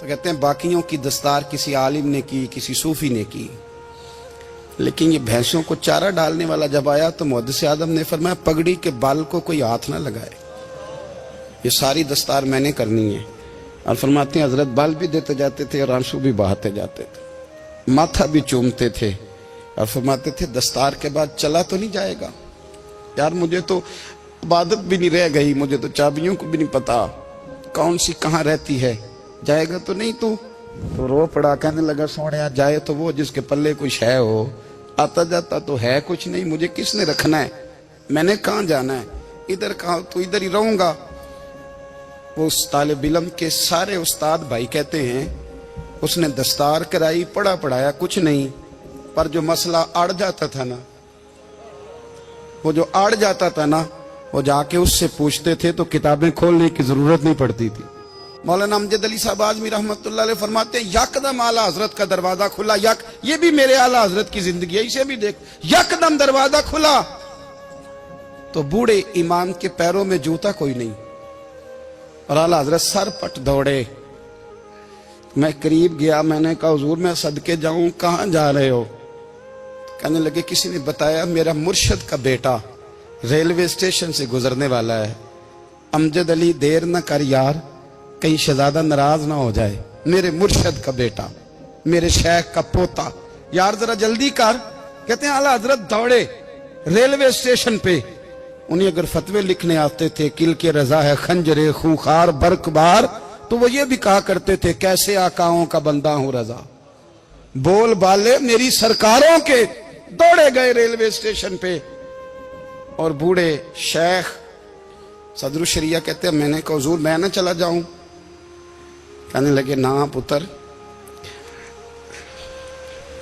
تو کہتے ہیں باقیوں کی دستار کسی عالم نے کی, کسی صوفی نے کی, لیکن یہ بھینسوں کو چارہ ڈالنے والا جب آیا تو محدث اعظم نے فرمایا پگڑی کے بال کو کوئی ہاتھ نہ لگائے, یہ ساری دستار میں نے کرنی ہے. اور فرماتے ہیں حضرت بال بھی دیتے جاتے تھے اور آنسو بھی بہاتے جاتے تھے, ماتھا بھی چومتے تھے اور فرماتے تھے دستار کے بعد چلا تو نہیں جائے گا یار, مجھے تو عبادت بھی نہیں رہ گئی, مجھے تو چابیوں کو بھی نہیں پتا کون سی کہاں رہتی ہے, جائے گا تو نہیں تو رو پڑا. کہنے لگا سوڑیا جائے تو وہ جس کے پلے کوئی شے ہو, آتا جاتا تو ہے کچھ نہیں, مجھے کس نے رکھنا ہے, میں نے کہاں جانا ہے, ادھر کہاں تو ادھر ہی رہوں گا. وہ اس طالب علم کے سارے استاد بھائی کہتے ہیں اس نے دستار کرائی, پڑھا پڑھایا کچھ نہیں, پر جو مسئلہ اڑ جاتا تھا نا, وہ جو اڑ جاتا تھا نا, وہ جا کے اس سے پوچھتے تھے تو کتابیں کھولنے کی ضرورت نہیں پڑتی تھی. مولانا امجد علی صاحب اعظمی رحمت اللہ علیہ فرماتے ہیں یکدم اعلیٰ حضرت کا دروازہ کھلا, یہ بھی میرے اعلیٰ حضرت کی زندگی ہے, اسے بھی دیکھ, یکدم دروازہ کھلا تو بوڑھے امام کے پیروں میں جوتا کوئی نہیں, اور اعلیٰ حضرت سر پٹ دوڑے. میں قریب گیا, میں نے کہا حضور میں صدقے جاؤں, کہاں جا رہے ہو؟ کہنے لگے کسی نے بتایا میرا مرشد کا بیٹا ریلوے اسٹیشن سے گزرنے والا ہے, امجد علی دیر نہ کر یار, کہیں شہزادہ ناراض نہ ہو جائے, میرے مرشد کا بیٹا, میرے شیخ کا پوتا, یار ذرا جلدی کر. کہتے ہیں اعلیٰ حضرت دوڑے ریلوے اسٹیشن پہ. انہیں اگر فتوے لکھنے آتے تھے کل کے رضا ہے خنجر خونخوار برق بار, تو وہ یہ بھی کہا کرتے تھے کیسے آقاؤں کا بندہ ہوں رضا, بول بالے میری سرکاروں کے. دوڑے گئے ریلوے اسٹیشن پہ, اور بوڑھے شیخ صدر الشریعہ کہتے ہیں میں نے کہا حضور میں نہ چلا جاؤں؟ کہنے لگے نا پتر,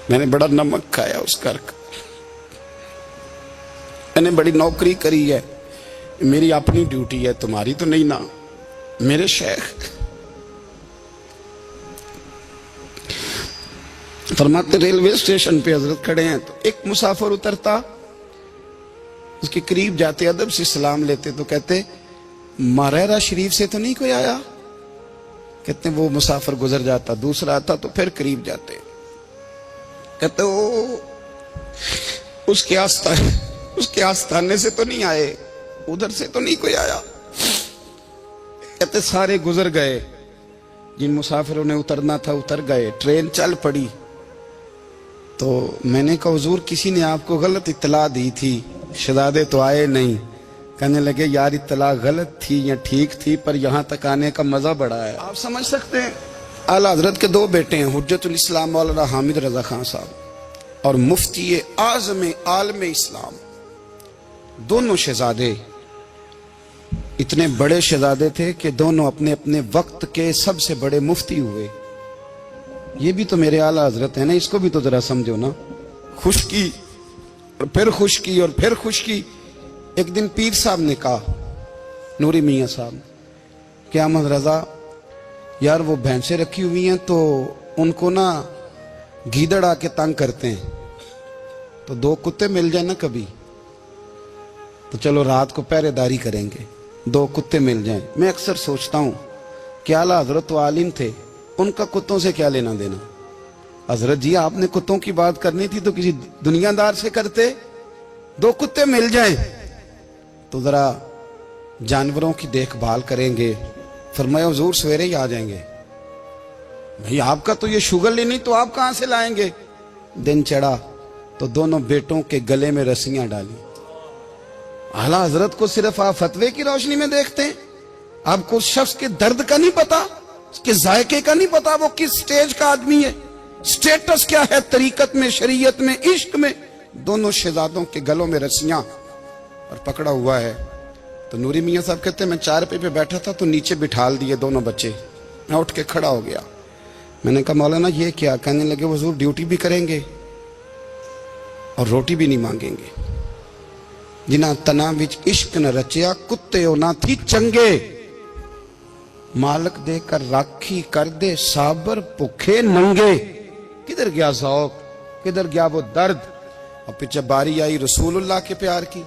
میں نے بڑا نمک کھایا اس گھر کا, میں نے بڑی نوکری کری ہے, میری اپنی ڈیوٹی ہے, تمہاری تو نہیں نا. میرے شیخ فرماتے ریلوے اسٹیشن پہ حضرت کھڑے ہیں تو ایک مسافر اترتا, اس کے قریب جاتے ادب سے سلام لیتے تو کہتے ماریرا شریف سے تو نہیں کوئی آیا؟ کہتے وہ مسافر گزر جاتا, دوسرا آتا تو پھر قریب جاتے, کہتے وہ اس کے آستانے سے تو نہیں آئے, ادھر سے تو نہیں کوئی آیا. کہتے سارے گزر گئے, جن مسافروں نے اترنا تھا اتر گئے, ٹرین چل پڑی. تو میں نے کہا حضور کسی نے آپ کو غلط اطلاع دی تھی, شہزادے تو آئے نہیں. کہنے لگے یار اطلاع غلط تھی یا ٹھیک تھی, پر یہاں تک آنے کا مزہ بڑا ہے. آپ سمجھ سکتے ہیں اعلیٰ حضرت کے دو بیٹے ہیں, حجت الاسلام مولانا حامد رضا خان صاحب اور مفتی اعظم عالم اسلام. دونوں شہزادے اتنے بڑے شہزادے تھے کہ دونوں اپنے اپنے وقت کے سب سے بڑے مفتی ہوئے. یہ بھی تو میرے اعلیٰ حضرت ہیں نا, اس کو بھی تو ذرا سمجھو نا. خشکی اور پھر خشکی اور پھر خشکی. ایک دن پیر صاحب نے کہا, نوری میاں صاحب, کہ احمد رضا یار وہ بھینسیں رکھی ہوئی ہیں تو ان کو نا گیدڑ آ کے تنگ کرتے ہیں, تو دو کتے مل جائیں نا کبھی, تو چلو رات کو پہرے داری کریں گے, دو کتے مل جائیں. میں اکثر سوچتا ہوں کہ اعلیٰ حضرت تو عالم تھے, ان کا کتوں سے کیا لینا دینا؟ حضرت جی آپ نے کتوں کی بات کرنی تھی تو کسی دنیا دار سے کرتے, دو کتے مل جائیں تو ذرا جانوروں کی دیکھ بھال کریں گے. فرمایا حضور سویرے ہی آ جائیں گے. بھئی آپ کا تو یہ شوگر نہیں, تو آپ کہاں سے لائیں گے؟ دن چڑھا تو دونوں بیٹوں کے گلے میں رسیاں ڈالی. اعلیٰ حضرت کو صرف آپ فتوے کی روشنی میں دیکھتے ہیں, آپ کو اس شخص کے درد کا نہیں پتا, اس کے ذائقے کا نہیں پتا, وہ کس سٹیج کا آدمی ہے, سٹیٹس کیا ہے طریقت میں, شریعت میں, عشق میں. دونوں شہزادوں کے گلوں میں رسیاں اور پکڑا ہوا ہے. تو نوری میاں صاحب کہتے ہیں میں چارپے پہ بیٹھا تھا تو نیچے بٹھال دیے دونوں بچے. میں اٹھ کے کھڑا ہو گیا, میں نے کہا مولانا یہ کیا؟ کہنے لگے حضور ڈیوٹی بھی کریں گے اور روٹی بھی نہیں مانگیں گے. جنہ تنا وچ عشق نہ رچیا کتے او نہ تھی چنگے, مالک دے کر راکھی کر دے صابر بھوکے ننگے. کدھر گیا ذوق, کدھر گیا وہ درد؟ اور پھر جب باری آئی رسول اللہ کے پیار کی,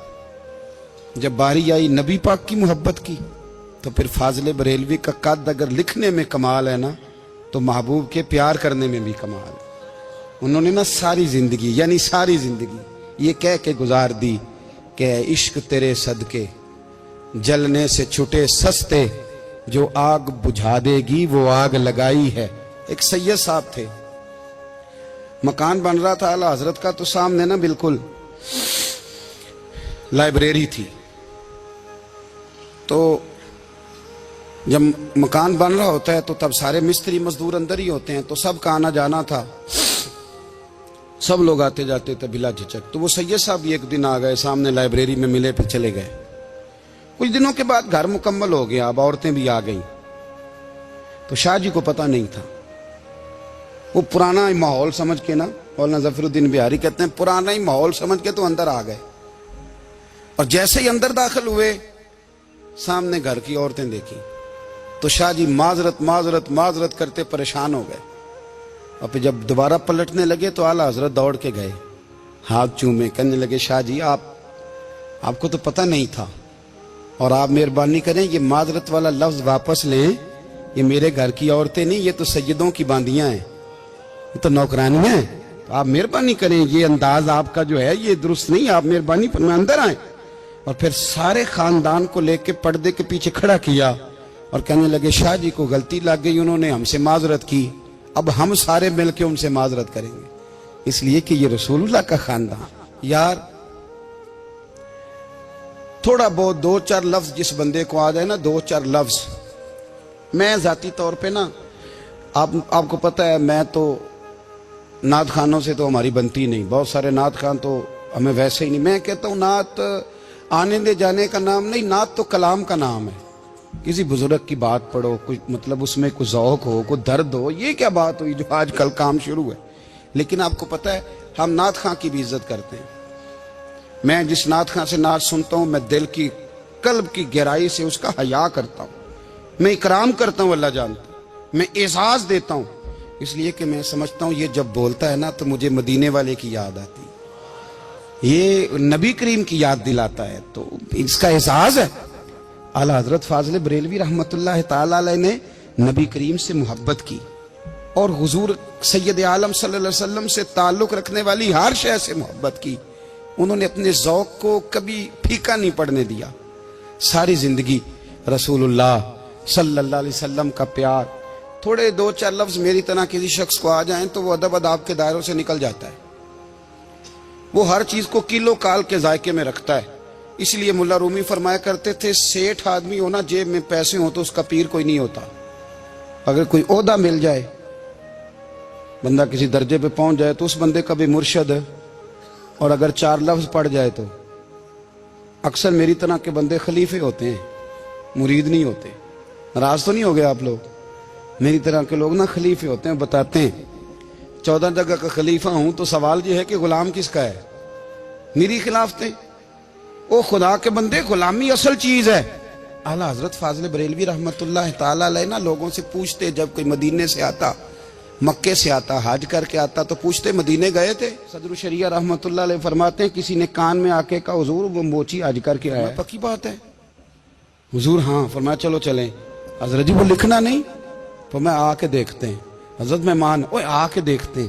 جب باری آئی نبی پاک کی محبت کی, تو پھر فاضل بریلوی کا قد اگر لکھنے میں کمال ہے نا, تو محبوب کے پیار کرنے میں بھی کمال. انہوں نے نا ساری زندگی یعنی ساری زندگی یہ کہہ کے گزار دی کہ عشق تیرے صدقے جلنے سے چھٹے سستے، جو آگ بجھا دے گی وہ آگ لگائی ہے. ایک سید صاحب تھے، مکان بن رہا تھا اعلیٰ حضرت کا، تو سامنے نا بالکل لائبریری تھی. تو جب مکان بن رہا ہوتا ہے تو تب سارے مستری مزدور اندر ہی ہوتے ہیں، تو سب کا آنا جانا تھا، سب لوگ آتے جاتے تھے بلا جھجک. تو وہ سید صاحب بھی ایک دن آ گئے، سامنے لائبریری میں ملے، پھر چلے گئے. کچھ دنوں کے بعد گھر مکمل ہو گیا، اب عورتیں بھی آ گئیں. تو شاہ جی کو پتہ نہیں تھا. وہ پرانا ہی ماحول سمجھ کے نا، مولانا ظفر الدین بہاری کہتے ہیں پرانا ہی ماحول سمجھ کے تو اندر آ گئے. اور جیسے ہی اندر داخل ہوئے سامنے گھر کی عورتیں دیکھی تو شاہ جی معذرت معذرت معذرت کرتے پریشان ہو گئے. اور پھر جب دوبارہ پلٹنے لگے تو اعلیٰ حضرت دوڑ کے گئے، ہاتھ چومے، کہنے لگے شاہ جی آپ کو تو پتہ نہیں تھا، اور آپ مہربانی کریں یہ معذرت والا لفظ واپس لیں. یہ میرے گھر کی عورتیں نہیں، یہ تو سیدوں کی باندیاں ہیں، یہ تو نوکرانیاں ہیں. تو آپ مہربانی کریں، یہ انداز آپ کا جو ہے یہ درست نہیں، آپ مہربانی فرمائیں اندر آئیں. اور پھر سارے خاندان کو لے کے پردے کے پیچھے کھڑا کیا اور کہنے لگے شاہ جی کو غلطی لگ گئی، انہوں نے ہم سے معذرت کی، اب ہم سارے مل کے ان سے معذرت کریں گے، اس لیے کہ یہ رسول اللہ کا خاندان. یار تھوڑا بہت دو چار لفظ جس بندے کو آ جائے نا، دو چار لفظ. میں ذاتی طور پہ نا آپ کو پتہ ہے میں تو نعت خانوں سے تو ہماری بنتی نہیں، بہت سارے نعت خان تو ہمیں ویسے ہی نہیں. میں کہتا ہوں نعت آنے دے جانے کا نام نہیں، نعت تو کلام کا نام ہے. کسی بزرگ کی بات پڑھو، کچھ مطلب اس میں کوئی ذوق ہو، کوئی درد ہو. یہ کیا بات ہوئی جو آج کل کام شروع ہے. لیکن آپ کو پتہ ہے ہم نعت خان کی بھی عزت کرتے ہیں. میں جس نعت خان سے نعت سنتا ہوں میں دل کی قلب کی گہرائی سے اس کا حیا کرتا ہوں، میں اکرام کرتا ہوں، اللہ جانتا ہوں، میں اعزاز دیتا ہوں، اس لیے کہ میں سمجھتا ہوں یہ جب بولتا ہے نا تو مجھے مدینے والے کی یاد آتی، یہ نبی کریم کی یاد دلاتا ہے، تو اس کا اعزاز ہے. اعلیٰ حضرت فاضل بریلوی رحمۃ اللہ تعالی علیہ نے نبی کریم سے محبت کی اور حضور سید عالم صلی اللہ علیہ وسلم سے تعلق رکھنے والی ہر شے سے محبت کی. انہوں نے اپنے ذوق کو کبھی پھیکا نہیں پڑنے دیا. ساری زندگی رسول اللہ صلی اللہ علیہ وسلم کا پیار. تھوڑے دو چار لفظ میری طرح کسی شخص کو آ جائیں تو وہ ادب اداب کے دائروں سے نکل جاتا ہے. وہ ہر چیز کو کلو کال کے ذائقے میں رکھتا ہے. اس لیے ملا رومی فرمایا کرتے تھے سیٹھ آدمی ہونا جیب میں پیسے ہوں تو اس کا پیر کوئی نہیں ہوتا. اگر کوئی عہدہ مل جائے، بندہ کسی درجے پہ پہنچ جائے تو اس بندے کا بھی مرشد ہے، اور اگر چار لفظ پڑھ جائے تو اکثر میری طرح کے بندے خلیفے ہوتے ہیں، مرید نہیں ہوتے. ناراض تو نہیں ہو گئے آپ لوگ؟ میری طرح کے لوگ نا خلیفے ہوتے ہیں، بتاتے ہیں 14 جگہ کا خلیفہ ہوں تو سوال یہ ہے کہ غلام کس کا ہے؟ میری خلافتیں. او خدا کے بندے، غلامی اصل چیز ہے. اعلیٰ حضرت فاضل بریلوی رحمۃ اللہ تعالی علیہ نا لوگوں سے پوچھتے، جب کوئی مدینے سے آتا، مکے سے آتا، حج کر کے آتا تو پوچھتے مدینے گئے تھے؟ صدر الشریعہ رحمۃ اللہ علیہ فرماتے ہیں کسی نے کان میں آ کے کہا حضور وہ موچی حج کر کے آیا. پکی بات ہے حضور؟ ہاں. فرمایا چلو چلیں. حضرت جی وہ لکھنا نہیں؟ تو میں آ کے دیکھتے ہیں. حضرت مہمان اوے آ کے دیکھتے ہیں.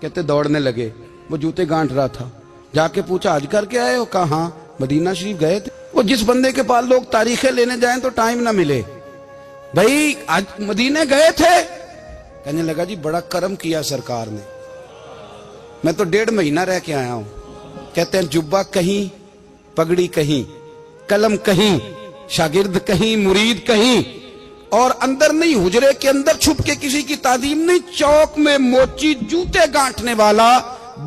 کہتے دوڑنے لگے، وہ جوتے گانٹ رہا تھا. جا کے پوچھا حج کر کے آئے ہو؟ کہا ہاں. مدینہ شریف گئے تھے؟ وہ جس بندے کے پاس لوگ تاریخیں لینے جائیں تو ٹائم نہ ملے، بھائی آج مدینے گئے تھے؟ کہنے لگا جی بڑا کرم کیا سرکار نے، میں تو 1.5 مہینہ رہ کے آیا ہوں. کہتے ہیں جبہ کہیں، پگڑی کہیں، قلم کہیں، شاگرد کہیں، مرید کہیں، اور اندر نہیں، حجرے کے اندر چھپ کے کسی کی تعظیم نہیں، چوک میں موچی جوتے گانٹنے والا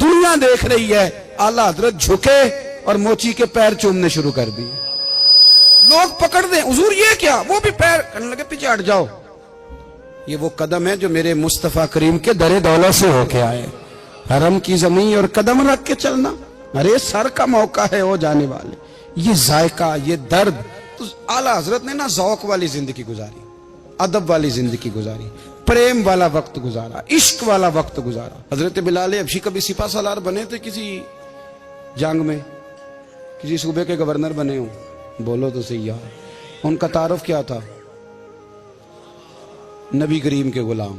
دنیا دیکھ رہی ہے. اعلیٰ حضرت جھکے اور موچی کے پیر چومنے شروع کر دیے. لوگ پکڑ دیں حضور یہ کیا؟ وہ بھی پیر کرنے لگے پیچھے ہٹ جاؤ. یہ وہ قدم ہے جو میرے مصطفیٰ کریم کے در دولت سے ہو کے آئے. حرم کی زمین اور قدم رکھ کے چلنا، ارے سر کا موقع ہے ہو جانے والے. یہ ذائقہ، یہ درد. تو اعلیٰ حضرت نے نا ذوق والی زندگی گزاری، ادب والی زندگی گزاری، پریم والا وقت گزارا، عشق والا وقت گزارا. حضرت بلال حبشی کبھی سپاہ سالار بنے تھے کسی جنگ میں؟ کسی صوبے کے گورنر بنے ہوں؟ بولو تو صحیح یار. ان کا تعارف کیا تھا؟ نبی کریم کے غلام.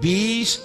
20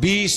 20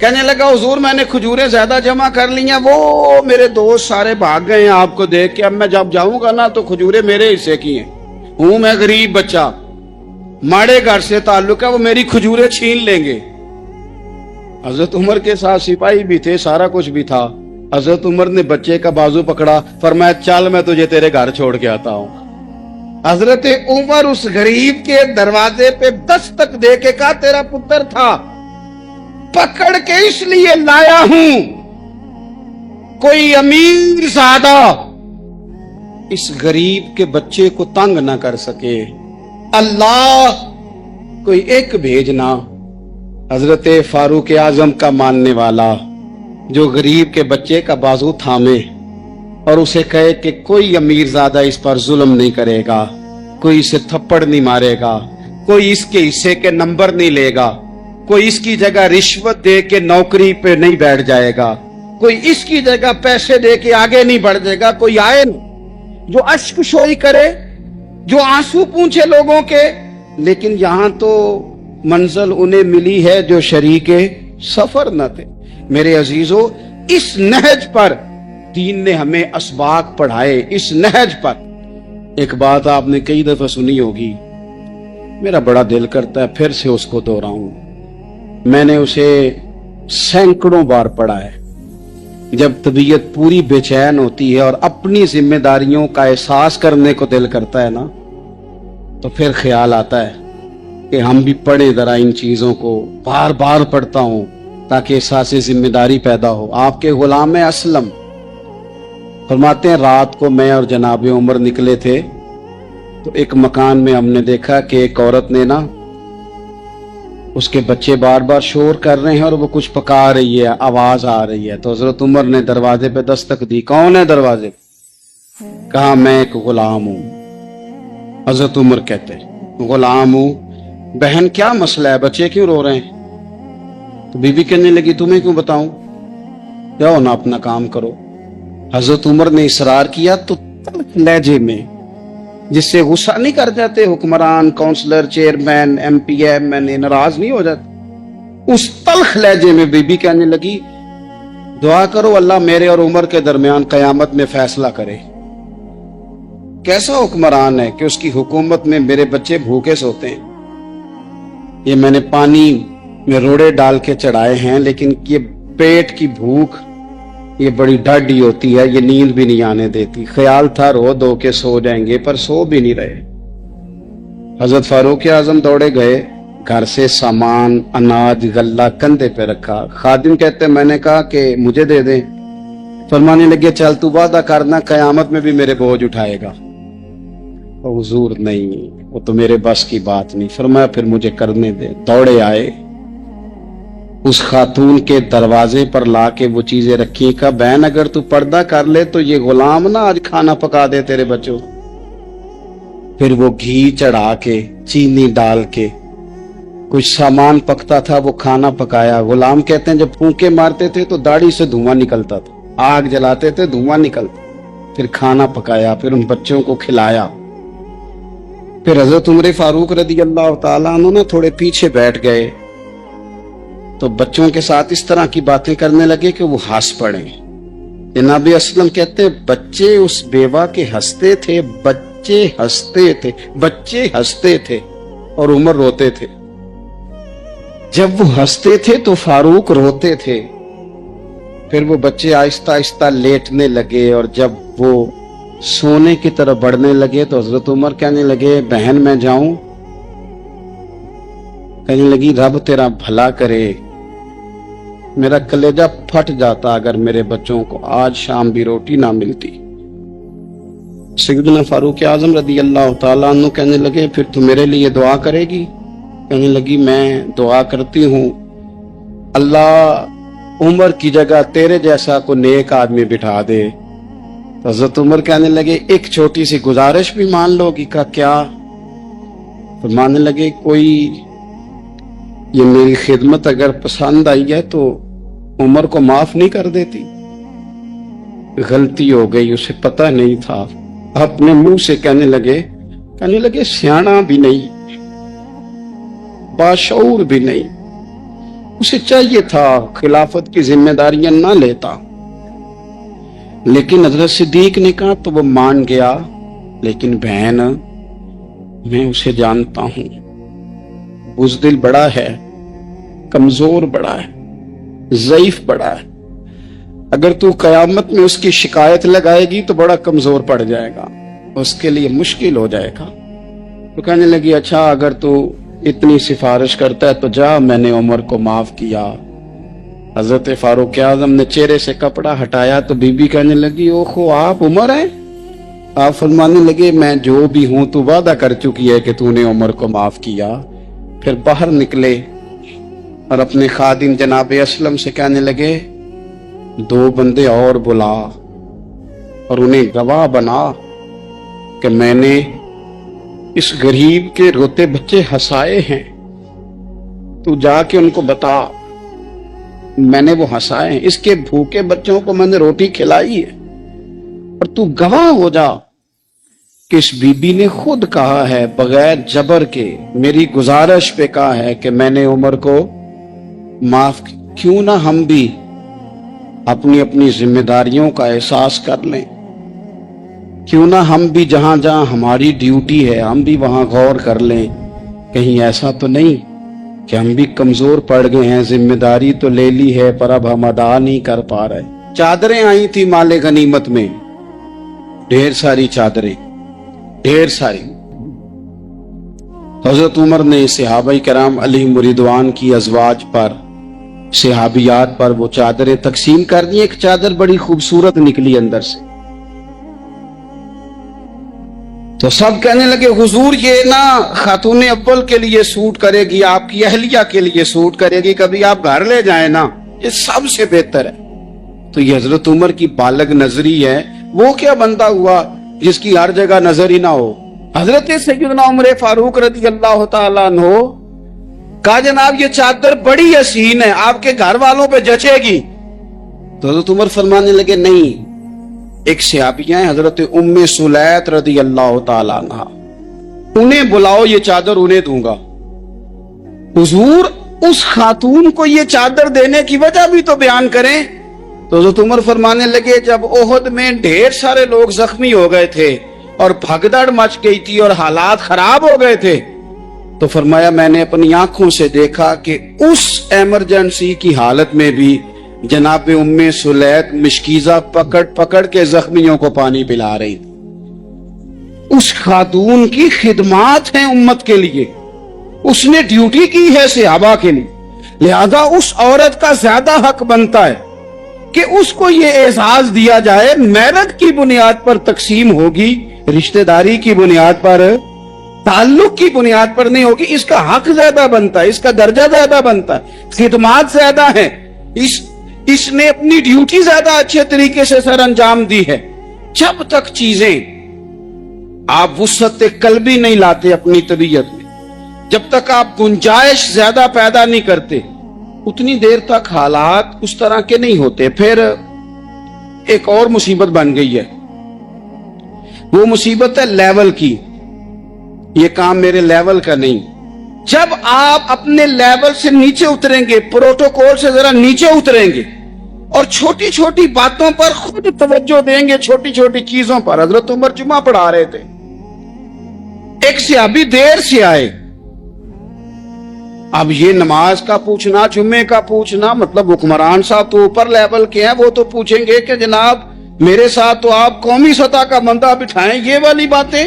کہنے لگا حضور میں نے کھجوریں زیادہ جمع کر لی ہیں، وہ میرے دوست سارے بھاگ گئے ہیں آپ کو دیکھ کے، اب میں جب جاؤں گا نا تو کھجوریں میرے حصے کی ہیں، ہوں میں غریب بچہ، ماڑے گھر سے تعلق ہے، وہ میری کھجوریں چھین لیں گے۔ حضرت عمر کے ساتھ سپاہی بھی تھے، سارا کچھ بھی تھا۔ حضرت عمر نے بچے کا بازو پکڑا، فرمایا چل میں تجھے تیرے گھر چھوڑ کے آتا ہوں۔ حضرت عمر اس غریب کے دروازے پہ دستک دے کے کہا تیرا پتر تھا، پکڑ کے اس لیے لایا ہوں کوئی امیر زادہ اس غریب کے بچے کو تنگ نہ کر سکے، اللہ کوئی ایک بھیجنا۔ حضرت فاروق اعظم کا ماننے والا جو غریب کے بچے کا بازو تھامے اور اسے کہے کہ کوئی امیر زادہ اس پر ظلم نہیں کرے گا، کوئی اسے تھپڑ نہیں مارے گا، کوئی اس کے حصے کے نمبر نہیں لے گا، کوئی اس کی جگہ رشوت دے کے نوکری پہ نہیں بیٹھ جائے گا، کوئی اس کی جگہ پیسے دے کے آگے نہیں بڑھ جائے گا، کوئی آئے نہیں جو اشک شوئی کرے، جو آنسو پونچھے لوگوں کے۔ لیکن یہاں تو منزل انہیں ملی ہے جو شریک سفر نہ تھے۔ میرے عزیزو، اس نہج پر دین نے ہمیں اسباق پڑھائے، اس نہج پر۔ ایک بات آپ نے کئی دفعہ سنی ہوگی، میرا بڑا دل کرتا ہے پھر سے اس کو دہراؤں، میں نے اسے سینکڑوں بار پڑھا ہے۔ جب طبیعت پوری بے چین ہوتی ہے اور اپنی ذمہ داریوں کا احساس کرنے کو دل کرتا ہے نا، تو پھر خیال آتا ہے کہ ہم بھی پڑھیں ذرا ان چیزوں کو، بار بار پڑھتا ہوں تاکہ احساس ذمہ داری پیدا ہو۔ آپ کے غلام اسلم فرماتے ہیں رات کو میں اور جناب عمر نکلے تھے تو ایک مکان میں ہم نے دیکھا کہ ایک عورت نے نا، اس کے بچے بار بار شور کر رہے ہیں اور وہ کچھ پکا رہی ہے، آواز آ رہی ہے۔ تو حضرت عمر نے دروازے پہ دستک دی، کون ہے دروازے پہ؟ کہا میں ایک غلام ہوں۔ حضرت عمر کہتے غلام ہوں، بہن کیا مسئلہ ہے، بچے کیوں رو رہے ہیں؟ تو بی بی کہنے لگی تمہیں کیوں بتاؤں، جاؤ نا اپنا کام کرو۔ حضرت عمر نے اصرار کیا تو تلخ لہجے میں، جس سے غصہ نہیں کر جاتے حکمران، councillor, chairman, M P M N ناراض نہیں ہو جاتے، اس تلخ لہجے میں بی بی کہنے لگی دعا کرو اللہ میرے اور عمر کے درمیان قیامت میں فیصلہ کرے۔ کیسا حکمران ہے کہ اس کی حکومت میں میرے بچے بھوکے سوتے ہیں؟ یہ میں نے پانی میں روڑے ڈال کے چڑھائے ہیں، لیکن یہ پیٹ کی بھوک یہ بڑی ڈاڈی ہوتی ہے، یہ نیند بھی نہیں آنے دیتی۔ خیال تھا رو دو کے سو جائیں گے، پر سو بھی نہیں رہے۔ حضرت فاروق اعظم دوڑے گئے، گھر سے سامان، اناج، غلہ کندھے پہ رکھا۔ خادم کہتے میں نے کہا کہ مجھے دے دیں، فرمانے لگے چل تو وعدہ کرنا قیامت میں بھی میرے بوجھ اٹھائے گا۔ حضور نہیں، وہ تو میرے بس کی بات نہیں۔ فرمایا پھر مجھے کرنے دے۔ دوڑے آئے، اس خاتون کے دروازے پر لا کے وہ چیزیں رکھی، کہا بہن اگر تو پردہ کر لے تو یہ غلام نہ آج کھانا پکا دے تیرے بچوں۔ پھر وہ گھی چڑھا کے، چینی ڈال کے، کچھ سامان پکتا تھا وہ کھانا پکایا۔ غلام کہتے ہیں جب پھونکے مارتے تھے تو داڑھی سے دھواں نکلتا تھا، آگ جلاتے تھے دھواں نکلتا، پھر کھانا پکایا، پھر ان بچوں کو کھلایا۔ پھر حضرت عمر فاروق رضی اللہ تعالیٰ عنہ نے تھوڑے پیچھے بیٹھ گئے تو بچوں کے ساتھ اس طرح کی باتیں کرنے لگے کہ وہ ہنس پڑے۔ جناب اسلم کہتے ہیں بچے اس بیوہ کے ہنستے تھے، بچے ہنستے تھے اور عمر روتے تھے۔ جب وہ ہنستے تھے تو فاروق روتے تھے۔ پھر وہ بچے آہستہ آہستہ لیٹنے لگے، اور جب وہ سونے کی طرف بڑھنے لگے تو حضرت عمر کہنے لگے بہن میں جاؤں؟ کہنے لگی رب تیرا بھلا کرے، میرا کلیجہ پھٹ جاتا اگر میرے بچوں کو آج شام بھی روٹی نہ ملتی۔ سیدنا فاروق اعظم رضی اللہ تعالیٰ عنہ کہنے لگے پھر تو میرے لیے دعا کرے گی؟ کہنے لگی میں دعا کرتی ہوں، اللہ عمر کی جگہ تیرے جیسا کو نیک آدمی بٹھا دے۔ حضرت عمر کہنے لگے ایک چھوٹی سی گزارش بھی مان لو گی؟ کا کیا؟ فرمانے لگے کوئی یہ میری خدمت اگر پسند آئی ہے تو عمر کو معاف نہیں کر دیتی؟ غلطی ہو گئی، اسے پتہ نہیں تھا۔ اپنے منہ سے کہنے لگے سیاںا بھی نہیں، باشعور بھی نہیں، اسے چاہیے تھا خلافت کی ذمہ داریاں نہ لیتا، لیکن حضرت صدیق نے کہا تو وہ مان گیا، لیکن بہن میں اسے جانتا ہوں، بزدل بڑا ہے، کمزور بڑا ہے، ضعیف بڑا ہے، اگر تو قیامت میں اس کی شکایت لگائے گی تو بڑا کمزور پڑ جائے گا، اس کے لیے مشکل ہو جائے گا۔ تو کہنے لگی اچھا اگر تو اتنی سفارش کرتا ہے تو جا، میں نے عمر کو معاف کیا۔ حضرت فاروق اعظم نے چہرے سے کپڑا ہٹایا تو بی بی کہنے لگی اوہو آپ عمر ہیں؟ آپ فرمانے لگے میں جو بھی ہوں تو وعدہ کر چکی ہے کہ تو نے عمر کو معاف کیا۔ پھر باہر نکلے اور اپنے خادم جناب اسلم سے کہنے لگے 2 بندے اور بلا اور انہیں گواہ بنا کہ میں نے اس غریب کے روتے بچے ہنسائے ہیں، تو جا کے ان کو بتا میں نے وہ ہنسائے ہیں، اس کے بھوکے بچوں کو میں نے روٹی کھلائی ہے، اور تو گواہ ہو جا کہ اس بی بی نے خود کہا ہے بغیر جبر کے، میری گزارش پہ کہا ہے کہ میں نے عمر کو معاف کیا۔ کیوں نہ ہم بھی اپنی اپنی ذمہ داریوں کا احساس کر لیں، کیوں نہ ہم بھی جہاں جہاں ہماری ڈیوٹی ہے ہم بھی وہاں غور کر لیں، کہیں ایسا تو نہیں کہ ہم بھی کمزور پڑ گئے ہیں، ذمہ داری تو لے لی ہے پر اب ہم ادا نہیں کر پا رہے۔ چادریں آئی تھی مال غنیمت میں، ڈھیر ساری چادریں، ڈھیر ساری۔ حضرت عمر نے صحابہ کرام علیہم رضوان کی ازواج پر، صحابیات پر وہ چادریں تقسیم کر دی۔ ایک چادر بڑی خوبصورت نکلی اندر سے، تو سب کہنے لگے حضور یہ نا خاتون اول کے لیے سوٹ کرے گی، آپ کی اہلیہ کے لیے سوٹ کرے گی، کبھی آپ گھر لے جائیں نا، یہ سب سے بہتر ہے۔ تو یہ حضرت عمر کی بالغ نظری ہے، وہ کیا بندہ ہوا جس کی ہر جگہ نظر ہی نہ ہو۔ حضرت سیدنا عمر فاروق رضی اللہ تعالیٰ عنہ کہا جناب یہ چادر بڑی حسین ہے، آپ کے گھر والوں پہ جچے گی۔ تو حضرت عمر فرمانے لگے نہیں، ایک صحابیہ ہیں حضرت ام سلیت رضی اللہ تعالیٰ عنہ، انہیں بلاؤ یہ چادر انہیں دوں گا۔ حضور اس خاتون کو یہ چادر دینے کی وجہ بھی تو بیان کریں۔ تو حضرت عمر فرمانے لگے جب احد میں ڈھیر سارے لوگ زخمی ہو گئے تھے اور بھگدڑ مچ گئی تھی اور حالات خراب ہو گئے تھے، تو فرمایا میں نے اپنی آنکھوں سے دیکھا کہ اس ایمرجنسی کی حالت میں بھی جناب ام سلیت مشکیزہ پکڑ پکڑ کے زخمیوں کو پانی پلا رہی تھی۔ اس خاتون کی خدمات ہیں امت کے لیے، اس نے ڈیوٹی کی ہے صحابہ کے لیے، لہذا اس عورت کا زیادہ حق بنتا ہے کہ اس کو یہ اعزاز دیا جائے۔ میرٹ کی بنیاد پر تقسیم ہوگی، رشتہ داری کی بنیاد پر، تعلق کی بنیاد پر نہیں ہوگی، اس کا حق زیادہ بنتا ہے، اس کا درجہ زیادہ بنتا ہے، خدمات زیادہ ہیں، اس نے اپنی ڈیوٹی زیادہ اچھے طریقے سے سر انجام دی ہے۔ جب تک چیزیں آپ وسعت قلبی نہیں لاتے اپنی طبیعت میں، جب تک آپ گنجائش زیادہ پیدا نہیں کرتے، اتنی دیر تک حالات اس طرح کے نہیں ہوتے۔ پھر ایک اور مصیبت بن گئی ہے، وہ مصیبت ہے لیول کی۔ یہ کام میرے لیول کا نہیں، جب آپ اپنے لیول سے نیچے اتریں گے، پروٹوکول سے ذرا نیچے اتریں گے اور چھوٹی چھوٹی باتوں پر خود توجہ دیں گے، چھوٹی چھوٹی چیزوں پر۔ حضرت عمر جمعہ پڑھا رہے تھے، ایک صحابی دیر سے آئے، اب یہ نماز کا پوچھنا، جمعے کا پوچھنا، مطلب حکمران صاحب تو اوپر لیول کے ہیں، وہ تو پوچھیں گے کہ جناب میرے ساتھ تو آپ قومی سطح کا بندہ بٹھائیں، یہ والی باتیں۔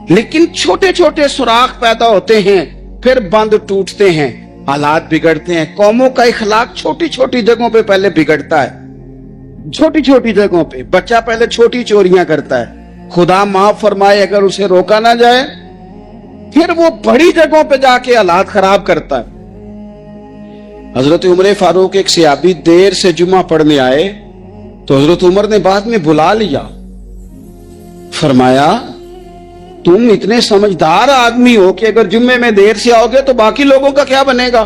لیکن چھوٹے چھوٹے سوراخ پیدا ہوتے ہیں، پھر بند ٹوٹتے ہیں، حالات بگڑتے ہیں۔ قوموں کا اخلاق چھوٹی چھوٹی جگہوں پہ پہلے بگڑتا ہے، چھوٹی چھوٹی جگہوں پہ۔ بچہ پہلے چھوٹی چوریاں کرتا ہے، خدا معاف فرمائے اگر اسے روکا نہ جائے، پھر وہ بڑی جگہوں پہ جا کے حالات خراب کرتا ہے۔ حضرت عمر فاروق ایک صحابی دیر سے جمعہ پڑھنے آئے تو حضرت عمر نے بعد میں بلا لیا، فرمایا تم اتنے سمجھدار آدمی ہو کہ اگر جمعے میں دیر سے آؤ گے تو باقی لوگوں کا کیا بنے گا؟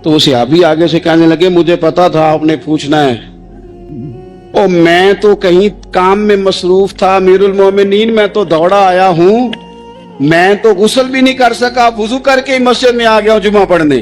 تو وہ صحابی آگے سے کہنے لگے مجھے پتا تھا آپ نے پوچھنا ہے، او میں تو کہیں کام میں مصروف تھا امیر المومنین، میں تو دوڑا آیا ہوں، میں تو غسل بھی نہیں کر سکا، وضو کر کے ہی مسجد میں آ گیا ہوں جمعہ پڑھنے۔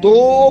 2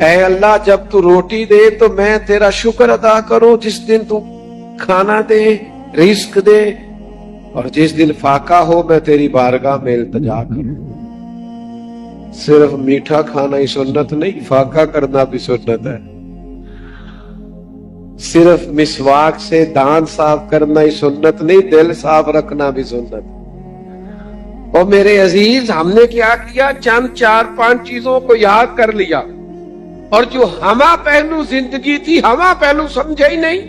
اے اللہ جب تو روٹی دے تو میں تیرا شکر ادا کروں، جس دن تو کھانا دے، رزق دے، اور جس دن فاقہ ہو میں تیری بارگاہ میں التجا کروں۔ صرف میٹھا کھانا ہی سنت نہیں، فاقہ کرنا بھی سنت ہے۔ صرف مسواک سے دانت صاف کرنا ہی سنت نہیں، دل صاف رکھنا بھی سنت ہے۔ اور میرے عزیز، ہم نے کیا کیا؟ چند 4-5 چیزوں کو یاد کر لیا، اور جو ہمہ پہلو زندگی تھی ہمہ پہلو سمجھے ہی نہیں۔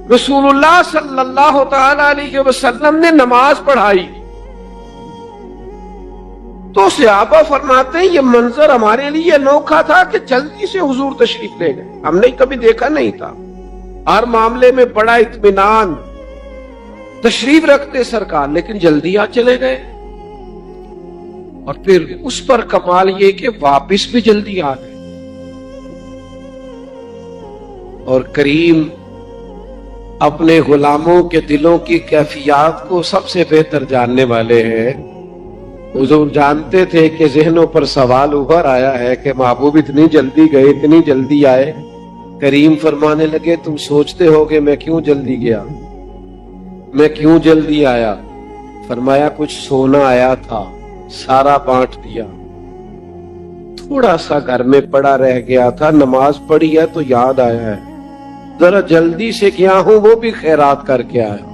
رسول اللہ صلی اللہ تعالی علیہ وسلم نے نماز پڑھائی تو صحابہ فرماتے ہیں یہ منظر ہمارے لیے انوکھا تھا کہ جلدی سے حضور تشریف لے گئے، ہم نے کبھی دیکھا نہیں تھا۔ ہر معاملے میں بڑا اطمینان، تشریف رکھتے سرکار، لیکن جلدی آ چلے گئے۔ اور پھر اس پر کمال یہ کہ واپس بھی جلدی آ گئے۔ اور کریم اپنے غلاموں کے دلوں کی کیفیات کو سب سے بہتر جاننے والے ہیں۔ حضور جانتے تھے کہ ذہنوں پر سوال ابھر آیا ہے کہ محبوب اتنی جلدی گئے، اتنی جلدی آئے۔ کریم فرمانے لگے تم سوچتے ہو کہ میں کیوں جلدی گیا، میں کیوں جلدی آیا؟ فرمایا کچھ سونا آیا تھا، سارا بانٹ دیا، تھوڑا سا گھر میں پڑا رہ گیا تھا، نماز پڑھی ہے تو یاد آیا ہے، ذرا جلدی سے گیا ہوں، وہ بھی خیرات کر کے آیا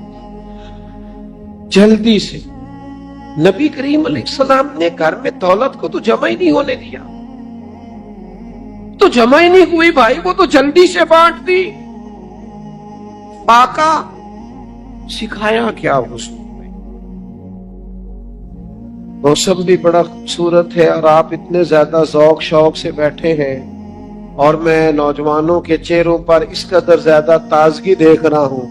جلدی سے۔ نبی کریم علیہ السلام نے گھر میں دولت کو تو جمع ہی نہیں ہونے دیا، تو جمع ہی نہیں ہوئی بھائی، وہ تو جلدی سے بانٹ دی۔ پاکا سکھایا کیا حضور نے؟ موسم بھی بڑا خوبصورت ہے اور آپ اتنے زیادہ ذوق شوق سے بیٹھے ہیں، اور میں نوجوانوں کے چہروں پر اس قدر زیادہ تازگی دیکھ رہا ہوں،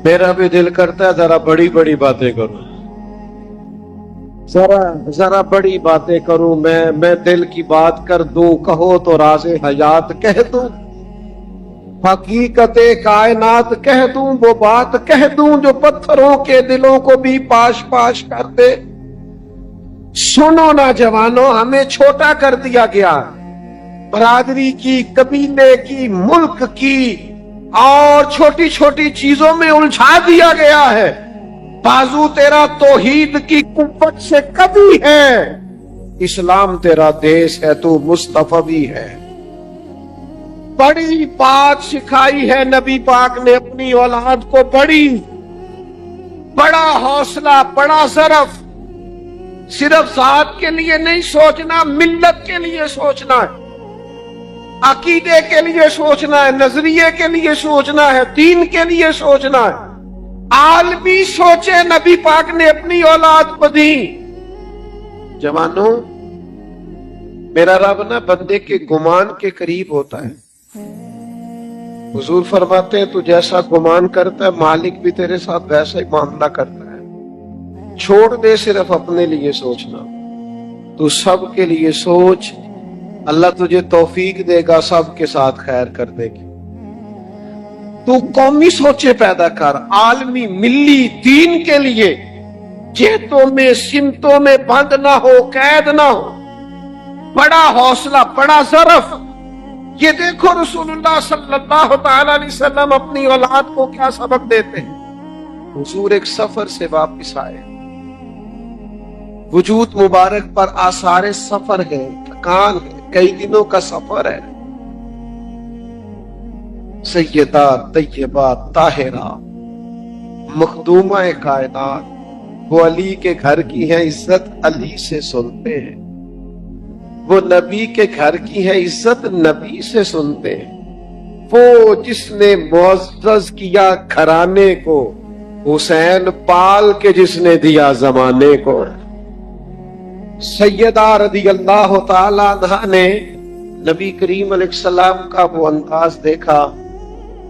میرا بھی دل کرتا ہے ذرا بڑی بڑی باتیں کروں، ذرا بڑی باتیں کروں، میں دل کی بات کر دوں، کہو تو راز حیات کہہ دوں، حقیقت کائنات کہہ دوں، وہ بات کہہ دوں جو پتھروں کے دلوں کو بھی پاش پاش کر دے۔ سنو نوجوانوں، ہمیں چھوٹا کر دیا گیا، برادری کی، قبیلے کی، ملک کی، اور چھوٹی چھوٹی چیزوں میں الجھا دیا گیا ہے۔ بازو تیرا توحید کی قوت سے کبھی ہے، اسلام تیرا دیش ہے، تو مصطفی ہے۔ بڑی بات سکھائی ہے نبی پاک نے اپنی اولاد کو، بڑا حوصلہ، بڑا ظرف، صرف ذات کے لیے نہیں سوچنا، ملت کے لیے سوچنا ہے، عقیدے کے لیے سوچنا ہے، نظریے کے لیے سوچنا ہے، دین کے لیے سوچنا ہے۔ عالمی سوچے نبی پاک نے اپنی اولاد کو دی۔ جوانوں، میرا رب نہ بندے کے گمان کے قریب ہوتا ہے۔ حضور فرماتے ہیں تو جیسا گمان کرتا ہے مالک بھی تیرے ساتھ ویسا ہی معاملہ کرتا ہے۔ چھوڑ دے صرف اپنے لیے سوچنا، تو سب کے لیے سوچ، اللہ تجھے توفیق دے گا، سب کے ساتھ خیر کر دے گی۔ تو قومی سوچے پیدا کر، عالمی، ملی، دین کے لیے، جہتوں میں سمتوں میں بند نہ ہو، قید نہ ہو، بڑا حوصلہ، بڑا ظرف۔ یہ دیکھو رسول اللہ صلی اللہ تعالی علیہ وسلم اپنی اولاد کو کیا سبق دیتے ہیں۔ حضور ایک سفر سے واپس آئے، وجود مبارک پر آثار سفر ہے، تھکان ہے، کئی دنوں کا سفر ہے۔ سیدہ طیبہ طاہرہ مخدومہ کائنات، وہ علی کے گھر کی ہے، عزت علی سے سنتے ہیں، وہ نبی کے گھر کی ہے، عزت نبی سے سنتے ہیں، وہ جس نے معزز کیا گھرانے کو، حسین پال کے جس نے دیا زمانے کو۔ سیدہ رضی اللہ تعالی عنہا نے نبی کریم علیہ السلام کا وہ انداز دیکھا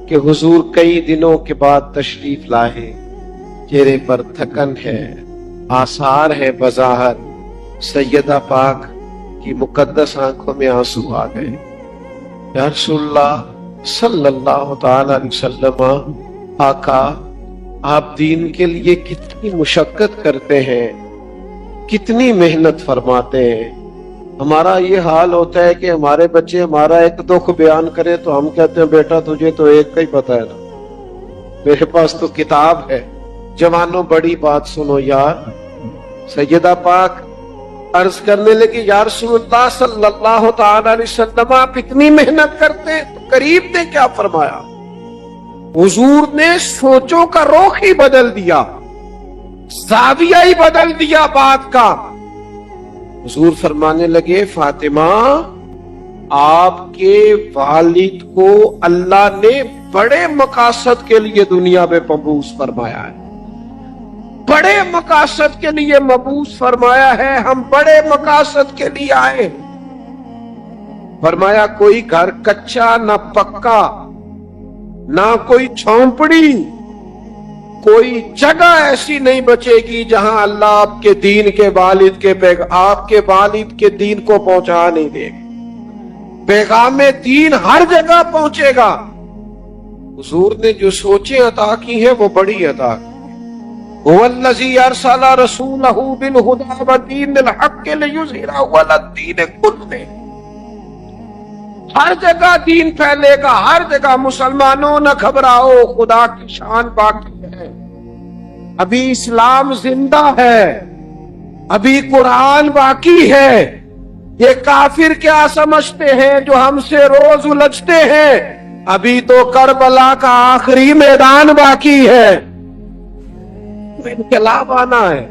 کہ حضور کئی دنوں کے بعد تشریف لائے، چہرے پر تھکن ہے، آثار ہے بظاہر، سیدہ پاک کی مقدس آنکھوں میں آنسو آ گئے۔ یا رسول اللہ صلی اللہ تعالی علیہ وسلم، آقا آپ دین کے لیے کتنی مشقت کرتے ہیں، کتنی محنت فرماتے ہیں، ہمارا یہ حال ہوتا ہے کہ ہمارے بچے ہمارا ایک دکھ بیان کرے تو ہم کہتے ہیں بیٹا تجھے تو ایک کا ہی پتا ہے نا، میرے پاس تو کتاب ہے۔ جوانوں بڑی بات سنو یار، سیدہ پاک عرض کرنے لگی یا رسول اللہ صلی اللہ تعالی علیہ وسلم آپ اتنی محنت کرتے ہیں، تو قریب نے کیا فرمایا؟ حضور نے سوچوں کا رخ ہی بدل دیا، زاویہ ہی بدل دیا بات کا۔ حضور فرمانے لگے فاطمہ آپ کے والد کو اللہ نے بڑے مقاصد کے لیے دنیا میں مبعوث فرمایا ہے، بڑے مقاصد کے لیے مبعوث فرمایا ہے، ہم بڑے مقاصد کے لیے آئے۔ فرمایا کوئی گھر کچا نہ پکا، نہ کوئی جھونپڑی، کوئی جگہ ایسی نہیں بچے گی جہاں اللہ آپ کے دین کے والد کے آپ کے والد کے دین کو پہنچا نہیں دے گا، پیغام دین ہر جگہ پہنچے گا۔ حضور نے جو سوچیں عطا کی ہیں وہ بڑی عطا کی۔ هو الذی ارسل رسولہ بالہدی ودین الحق لیظہرہ علی الدین کلہ، ہر جگہ دین پھیلے گا، ہر جگہ۔ مسلمانوں نہ گھبراؤ، خدا کی شان باقی ہے، ابھی اسلام زندہ ہے، ابھی قرآن باقی ہے۔ یہ کافر کیا سمجھتے ہیں جو ہم سے روز الجھتے ہیں؟ ابھی تو کربلا کا آخری میدان باقی ہے، انقلاب آنا ہے۔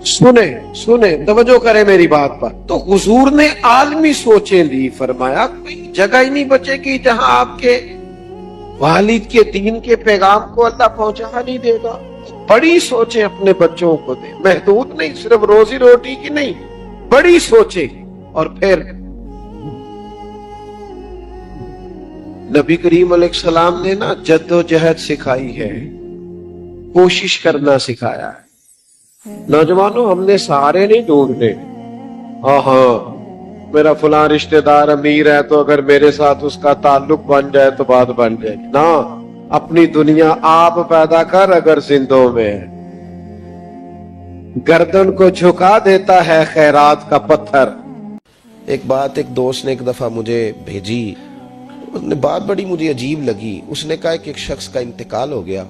سنیں توجہ کریں میری بات پر۔ تو حضور نے عالمی سوچیں دی، فرمایا کوئی جگہ ہی نہیں بچے گی جہاں آپ کے والد کے دین کے پیغام کو اللہ پہنچا نہیں دے گا۔ بڑی سوچیں اپنے بچوں کو دیں، محدود نہیں، صرف روزی روٹی کی نہیں، بڑی سوچیں۔ اور پھر نبی کریم علیہ السلام نے نا جد و جہد سکھائی ہے، کوشش کرنا سکھایا ہے۔ نوجوانوں ہم نے سہارے نہیں ڈھونڈنے، ہاں میرا فلاں رشتہ دار امیر ہے تو اگر میرے ساتھ اس کا تعلق بن جائے تو بات بن جائے گی، نہ، اپنی دنیا آپ پیدا کر اگر زندوں میں ہے۔ گردن کو جھکا دیتا ہے خیرات کا پتھر۔ ایک بات ایک دوست نے ایک دفعہ مجھے بھیجی، اس نے بات بڑی مجھے عجیب لگی۔ اس نے کہا کہ ایک شخص کا انتقال ہو گیا،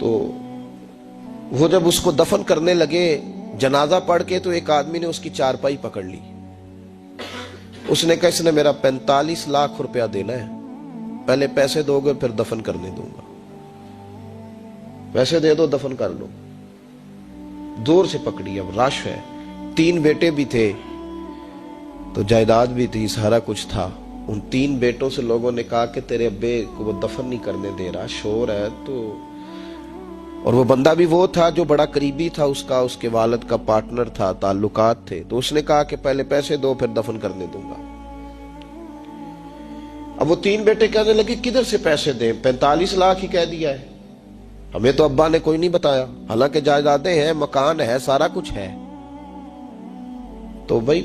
تو وہ جب اس کو دفن کرنے لگے جنازہ پڑھ کے، تو ایک آدمی نے اس کی چارپائی پکڑ لی۔ اس نے کہا اس نے میرا 45 لاکھ روپیہ دینا ہے، پہلے پیسے دو گے پھر دفن کرنے دوں گا، پیسے دے دو دفن کر لو۔ دور سے پکڑی، اب رش ہے، 3 بیٹے بھی تھے تو جائیداد بھی تھی، سارا کچھ تھا۔ ان 3 بیٹوں سے لوگوں نے کہا کہ تیرے ابے کو وہ دفن نہیں کرنے دے رہا، شور ہے تو۔ اور وہ بندہ بھی وہ تھا جو بڑا قریبی تھا اس کا، اس کے والد کا پارٹنر تھا، تعلقات تھے، تو اس نے کہا کہ پہلے پیسے دو پھر دفن کرنے دوں گا۔ اب وہ 3 بیٹے کہنے لگے کدھر سے پیسے دیں، 45 لاکھ ہی کہہ دیا ہے، ہمیں تو ابا نے کوئی نہیں بتایا، حالانکہ جائیدادیں ہیں، مکان ہے، سارا کچھ ہے، تو بھائی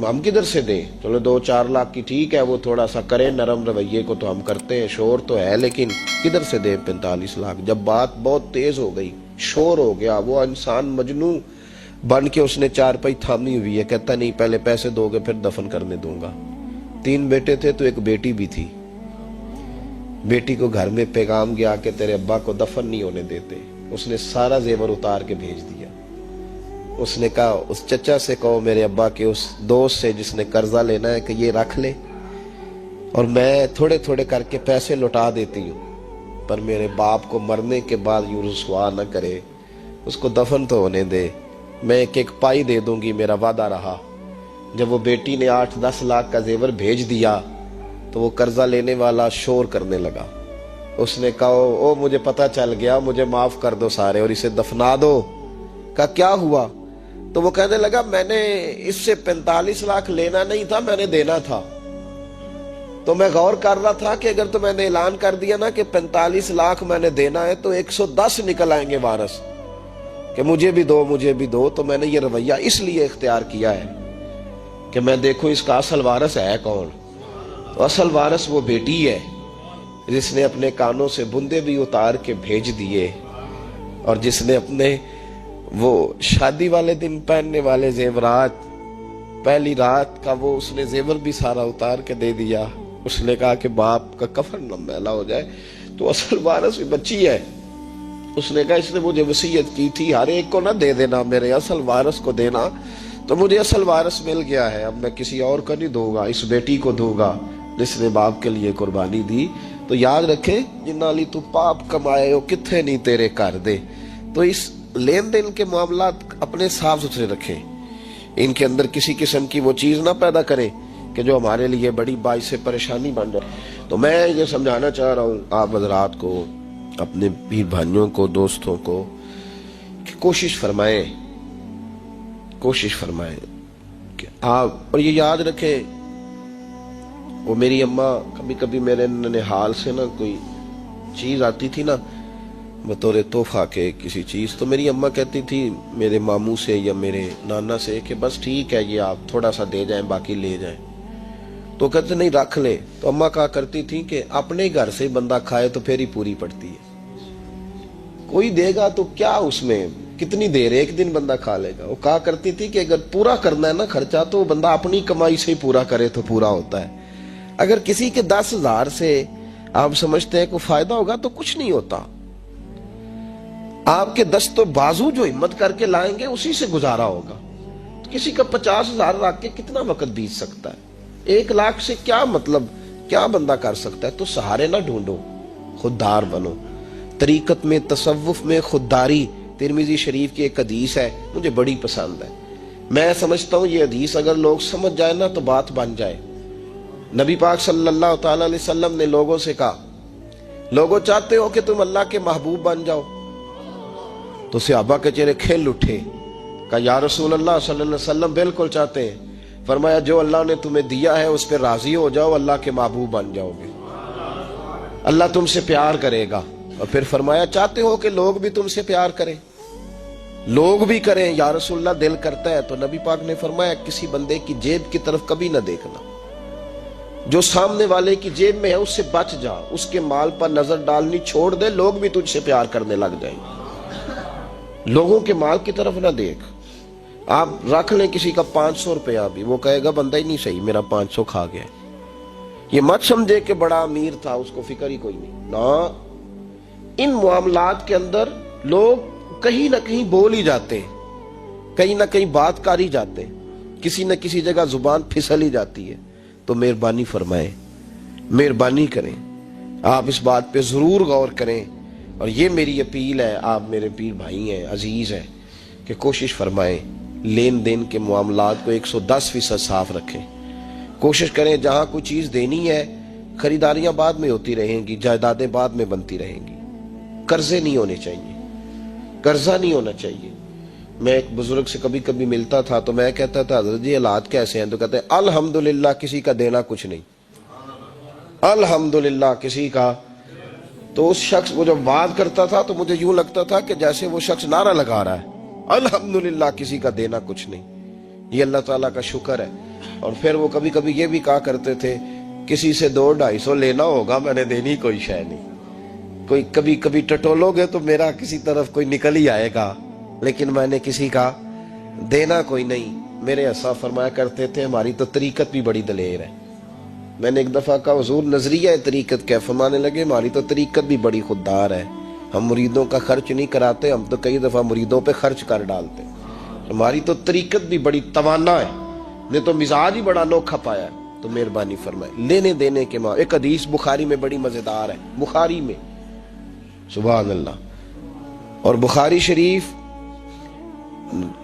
ہم کدھر سے دیں؟ چلو 2-4 لاکھ کی ٹھیک ہے، وہ تھوڑا سا کرے نرم رویے کو تو ہم کرتے ہیں، شور تو ہے، لیکن کدھر سے دیں 45 لاکھ؟ جب بات بہت تیز ہو گئی، شور ہو گیا، وہ انسان مجنون بن کے اس نے چارپائی تھامی ہوئی ہے، کہتا نہیں پہلے پیسے دو گے پھر دفن کرنے دوں گا۔ 3 بیٹے تھے تو ایک بیٹی بھی تھی، بیٹی کو گھر میں پیغام گیا کہ تیرے ابا کو دفن نہیں ہونے دیتے، اس نے سارا زیور اتار کے بھیج دیا۔ اس نے کہا اس چچا سے کہو میرے ابا کے اس دوست سے جس نے قرضہ لینا ہے کہ یہ رکھ لے، اور میں تھوڑے تھوڑے کر کے پیسے لوٹا دیتی ہوں، پر میرے باپ کو مرنے کے بعد یوں رسوا نہ کرے، اس کو دفن تو ہونے دے، میں ایک پائی دے دوں گی، میرا وعدہ رہا۔ جب وہ بیٹی نے 8-10 لاکھ کا زیور بھیج دیا تو وہ قرضہ لینے والا شور کرنے لگا۔ اس نے کہا او مجھے پتہ چل گیا، مجھے معاف کر دو سارے اور اسے دفنا دو۔ کہا کیا ہوا؟ تو وہ کہنے لگا میں نے اس سے 45 لاکھ لینا نہیں تھا، میں نے دینا تھا، تو میں غور کر رہا تھا کہ اگر تو میں نے اعلان کر دیا نا کہ 45 لاکھ میں نے دینا ہے تو 110 نکل آئیں گے وارث کہ مجھے بھی دو مجھے بھی دو، تو میں نے یہ رویہ اس لیے اختیار کیا ہے کہ میں دیکھوں اس کا اصل وارث ہے کون، تو اصل وارث وہ بیٹی ہے جس نے اپنے کانوں سے بندے بھی اتار کے بھیج دیے، اور جس نے اپنے وہ شادی والے دن پہننے والے زیورات، پہلی رات کا وہ اس نے زیور بھی سارا اتار کے دے دیا۔ اس نے کہا کہ باپ کا کفن نہ میلا ہو جائے۔ تو اصل وارث بھی بچی ہے۔ اس نے کہا اس نے مجھے وصیت کی تھی ہر ایک کو نہ دے دینا، میرے اصل وارث کو دینا، تو مجھے اصل وارث مل گیا ہے، اب میں کسی اور کو نہیں دوں گا، اس بیٹی کو دوں گا جس نے باپ کے لیے قربانی دی۔ تو یاد رکھے جنہ لی تو پاپ کمائے ہو کتھے نہیں تیرے کر دے۔ تو اس لین دین کے معاملات اپنے صاف ستھرے رکھیں، ان کے اندر کسی قسم کی وہ چیز نہ پیدا کریں کہ جو ہمارے لیے بڑی باعث پریشانی بن جائے۔ تو میں یہ سمجھانا چاہ رہا ہوں آپ حضرات کو، اپنے پیر بھائیوں کو، دوستوں کو، کہ کوشش فرمائیں کہ آپ، اور یہ یاد رکھیں، وہ میری اماں کبھی کبھی میرے ننھال سے نا کوئی چیز آتی تھی نا بطور تحفہ کے کسی چیز، تو میری اماں کہتی تھی میرے ماموں سے یا میرے نانا سے کہ بس ٹھیک ہے یہ آپ تھوڑا سا دے جائیں باقی لے جائیں، تو کہتے نہیں رکھ لے۔ تو اماں کہا کرتی تھی کہ اپنے گھر سے بندہ کھائے تو پھر ہی پوری پڑتی ہے، کوئی دے گا تو کیا اس میں کتنی دیر، ایک دن بندہ کھا لے گا۔ وہ کہا کرتی تھی کہ اگر پورا کرنا ہے نا خرچہ تو بندہ اپنی کمائی سے ہی پورا کرے تو پورا ہوتا ہے۔ اگر کسی کے 10,000 سے آپ سمجھتے ہیں کوئی فائدہ ہوگا تو کچھ نہیں ہوتا۔ آپ کے دست و بازو جو ہمت کر کے لائیں گے اسی سے گزارا ہوگا۔ کسی کا 50,000 رکھ کے کتنا وقت بیت سکتا ہے، 1,00,000 سے کیا مطلب، کیا بندہ کر سکتا ہے۔ تو سہارے نہ ڈھونڈو، خوددار بنو۔ طریقت میں، تصوف میں خودداری، ترمذی شریف کی ایک حدیث ہے مجھے بڑی پسند ہے۔ میں سمجھتا ہوں یہ حدیث اگر لوگ سمجھ جائے نا تو بات بن جائے۔ نبی پاک صلی اللہ تعالی علیہ وسلم نے لوگوں سے کہا، لوگوں چاہتے ہو کہ تم اللہ کے محبوب بن جاؤ؟ تو صحابہ کے چہرے کھل اٹھے، کہا یا رسول اللہ صلی اللہ علیہ وسلم بالکل چاہتے ہیں۔ فرمایا جو اللہ نے تمہیں دیا ہے اس پہ راضی ہو جاؤ، اللہ کے محبوب بن جاؤ گے، اللہ تم سے پیار کرے گا۔ اور پھر فرمایا چاہتے ہو کہ لوگ بھی تم سے پیار کریں؟ لوگ بھی کریں یا رسول اللہ، دل کرتا ہے۔ تو نبی پاک نے فرمایا کسی بندے کی جیب کی طرف کبھی نہ دیکھنا، جو سامنے والے کی جیب میں ہے اس سے بچ جا، اس کے مال پر نظر ڈالنی چھوڑ دے، لوگ بھی تجھ سے پیار کرنے لگ جائیں گے۔ لوگوں کے مال کی طرف نہ دیکھ۔ آپ رکھ لیں کسی کا 500 روپیہ بھی، وہ کہے گا بندہ ہی نہیں صحیح، میرا 500 کھا گیا۔ یہ مت سمجھے کہ بڑا امیر تھا اس کو فکر ہی کوئی نہیں، نہ۔ ان معاملات کے اندر لوگ کہیں نہ کہیں بول ہی جاتے ہیں، کہیں نہ کہیں بات کر ہی جاتے ہیں، کسی نہ کسی جگہ زبان پھسل ہی جاتی ہے۔ تو مہربانی فرمائیں، مہربانی کریں، آپ اس بات پہ ضرور غور کریں۔ اور یہ میری اپیل ہے، آپ میرے پیر بھائی ہیں، عزیز ہیں، کہ کوشش فرمائیں لین دین کے معاملات کو 110% صاف رکھیں۔ کوشش کریں جہاں کوئی چیز دینی ہے، خریداریاں بعد میں ہوتی رہیں گی، جائیدادیں بعد میں بنتی رہیں گی، قرضے نہیں ہونے چاہیے، قرضہ نہیں ہونا چاہیے۔ میں ایک بزرگ سے کبھی کبھی ملتا تھا تو میں کہتا تھا حضرت جی حالات کیسے ہیں؟ تو کہتے ہیں الحمدللہ کسی کا دینا کچھ نہیں، الحمدللہ کسی کا۔ تو اس شخص وہ جب بات کرتا تھا تو مجھے یوں لگتا تھا کہ جیسے وہ شخص نعرہ لگا رہا ہے، الحمدللہ کسی کا دینا کچھ نہیں۔ یہ اللہ تعالیٰ کا شکر ہے۔ اور پھر وہ کبھی کبھی یہ بھی کہا کرتے تھے کسی سے 200-250 لینا ہوگا، میں نے دینی کوئی شے نہیں، کوئی کبھی کبھی ٹٹولو گے تو میرا کسی طرف کوئی نکل ہی آئے گا، لیکن میں نے کسی کا دینا کوئی نہیں۔ میرے اسا فرمایا کرتے تھے ہماری تو طریقت بھی بڑی دلیر ہے۔ میں نے ایک دفعہ کہا حضور نظریہ طریقت کیا؟ فرمانے لگے ہماری تو طریقت بھی بڑی خوددار ہے، ہم مریدوں کا خرچ نہیں کراتے، ہم تو کئی دفعہ مریدوں پہ خرچ کر ڈالتے، ہماری تو طریقت بھی بڑی توانا ہے، نے تو مزاج ہی بڑا انوکھا پایا ہے۔ تو مہربانی فرمائے لینے دینے کے ماں۔ ایک حدیث بخاری میں بڑی مزیدار ہے، بخاری میں، سبحان اللہ۔ اور بخاری شریف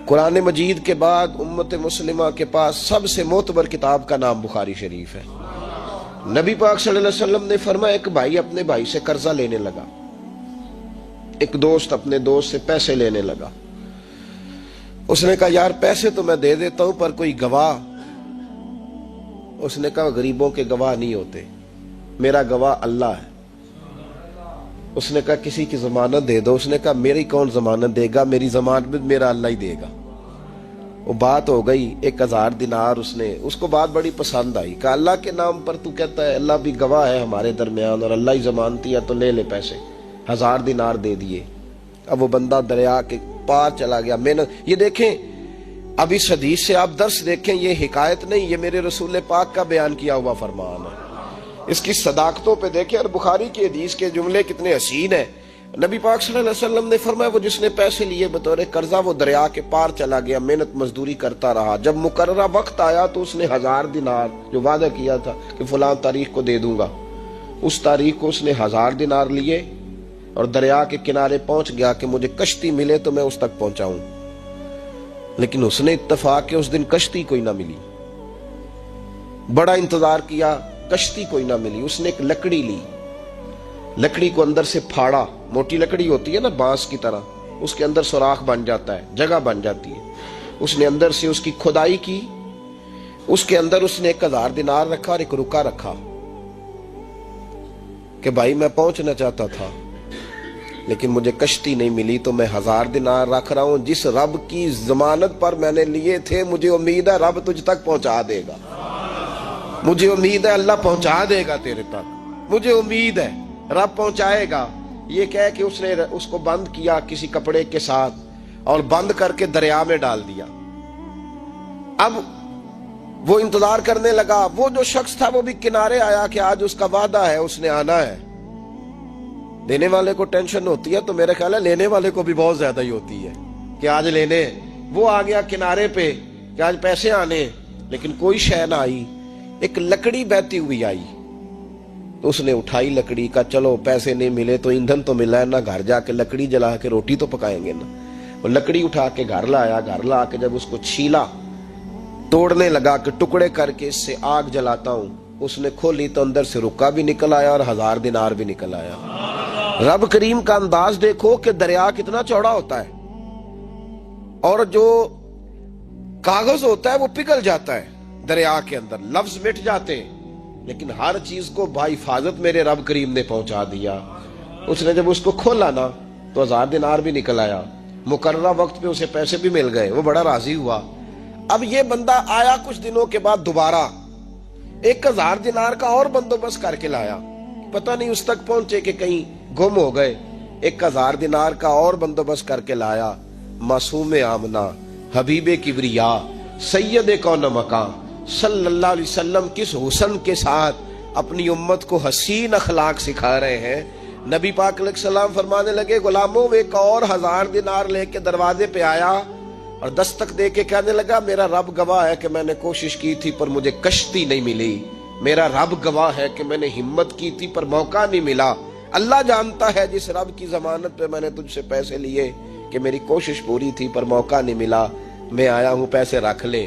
قرآن مجید کے بعد امت مسلمہ کے پاس سب سے معتبر کتاب کا نام بخاری شریف ہے۔ نبی پاک صلی اللہ علیہ وسلم نے فرمایا ایک بھائی اپنے بھائی سے قرضہ لینے لگا، ایک دوست اپنے دوست سے پیسے لینے لگا۔ اس نے کہا یار پیسے تو میں دے دیتا ہوں پر کوئی گواہ۔ اس نے کہا غریبوں کے گواہ نہیں ہوتے، میرا گواہ اللہ ہے۔ اس نے کہا کسی کی ضمانت دے دو۔ اس نے کہا میری کون ضمانت دے گا، میری ضمانت میرا اللہ ہی دے گا۔ وہ بات ہو گئی 1000 دینار اس کو بات بڑی پسند آئی، کہا اللہ کے نام پر تو کہتا ہے، اللہ بھی گواہ ہے ہمارے درمیان اور اللہ ہی ضمانتی ہے، تو لے لے پیسے۔ 1000 دینار دے دیے۔ اب وہ بندہ دریا کے پار چلا گیا۔ محنت، یہ دیکھیں اب اس حدیث سے آپ درس دیکھیں، یہ حکایت نہیں، یہ میرے رسول پاک کا بیان کیا ہوا فرمان ہے۔ اس کی صداقتوں پہ دیکھیں، اور بخاری کی حدیث کے جملے کتنے حسین ہیں۔ نبی پاک صلی اللہ علیہ وسلم نے فرمایا وہ جس نے پیسے لیے بطور قرضہ وہ دریا کے پار چلا گیا، محنت مزدوری کرتا رہا، جب مقررہ وقت آیا تو اس نے 1000 دینار جو وعدہ کیا تھا کہ فلاں تاریخ کو دے دوں گا، اس تاریخ کو اس نے 1000 دینار لیے اور دریا کے کنارے پہنچ گیا کہ مجھے کشتی ملے تو میں اس تک پہنچاؤں۔ لیکن اس نے اتفاق کہ اس دن کشتی کوئی نہ ملی، بڑا انتظار کیا، کشتی کوئی نہ ملی۔ اس نے ایک لکڑی لی، لکڑی کو اندر سے پھاڑا، موٹی لکڑی ہوتی ہے نا بانس کی طرح، اس کے اندر سوراخ بن جاتا ہے، جگہ بن جاتی ہے۔ اس نے اندر سے اس کی کھدائی کی، اس کے اندر اس نے 1000 دینار رکھا اور ایک رکا رکھا کہ بھائی میں پہنچنا چاہتا تھا لیکن مجھے کشتی نہیں ملی تو میں 1000 دینار رکھ رہا ہوں، جس رب کی ضمانت پر میں نے لیے تھے مجھے امید ہے رب تجھ تک پہنچا دے گا، مجھے امید ہے اللہ پہنچا دے گا تیرے تک، مجھے امید ہے رب پہنچائے گا۔ یہ کہہ کہ اس نے اس کو بند کیا کسی کپڑے کے ساتھ اور بند کر کے دریا میں ڈال دیا۔ اب وہ انتظار کرنے لگا، وہ جو شخص تھا وہ بھی کنارے آیا کہ آج اس کا وعدہ ہے، اس نے آنا ہے۔ دینے والے کو ٹینشن ہوتی ہے تو میرے خیال ہے لینے والے کو بھی بہت زیادہ ہی ہوتی ہے کہ آج لینے۔ وہ آ گیا کنارے پہ کہ آج پیسے آنے، لیکن کوئی شے نہ آئی۔ ایک لکڑی بہتی ہوئی آئی تو اس نے اٹھائی لکڑی کا، چلو پیسے نہیں ملے تو ایندھن تو ملا ہے نا، گھر جا کے لکڑی جلا کے روٹی تو پکائیں گے نا۔ وہ لکڑی اٹھا کے گھر لایا، گھر لا کے جب اس کو چھیلا، توڑنے لگا کہ ٹکڑے کر کے اس سے آگ جلاتا ہوں، اس نے کھولی تو اندر سے رکا بھی نکل آیا اور 1000 دینار بھی نکل آیا۔ رب کریم کا انداز دیکھو کہ دریا کتنا چوڑا ہوتا ہے اور جو کاغذ ہوتا ہے وہ پگھل جاتا ہے دریا کے اندر، لفظ مٹ جاتے ہیں، لیکن ہر چیز کو بحفاظت میرے رب کریم نے پہنچا دیا۔ اس نے جب اس کو کھولا نا تو 1000 دینار بھی نکل آیا، مقررہ وقت پہ اسے پیسے بھی مل گئے، وہ بڑا راضی ہوا۔ اب یہ بندہ آیا کچھ دنوں کے بعد دوبارہ 1000 دینار کا اور بندوبست کر کے لایا، پتہ نہیں اس تک پہنچے کہ کہیں گم ہو گئے۔ 1000 دینار کا اور بندوبست کر کے لایا۔ معصوم آمنہ، حبیب کبریا، سید کون مقام صلی اللہ علیہ وسلم کس حسن کے ساتھ اپنی امت کو حسین اخلاق سکھا رہے ہیں۔ نبی پاک علیہ السلام فرمانے لگے غلاموں، ایک اور 1000 دینار لے کے دروازے پہ آیا اور دستک دے کے کہنے لگا میرا رب گواہ ہے کہ میں نے کوشش کی تھی پر مجھے کشتی نہیں ملی، میرا رب گواہ ہے کہ میں نے ہمت کی تھی پر موقع نہیں ملا، اللہ جانتا ہے جس رب کی ضمانت پہ میں نے تجھ سے پیسے لیے کہ میری کوشش پوری تھی پر موقع نہیں ملا، میں آیا ہوں پیسے رکھ لے۔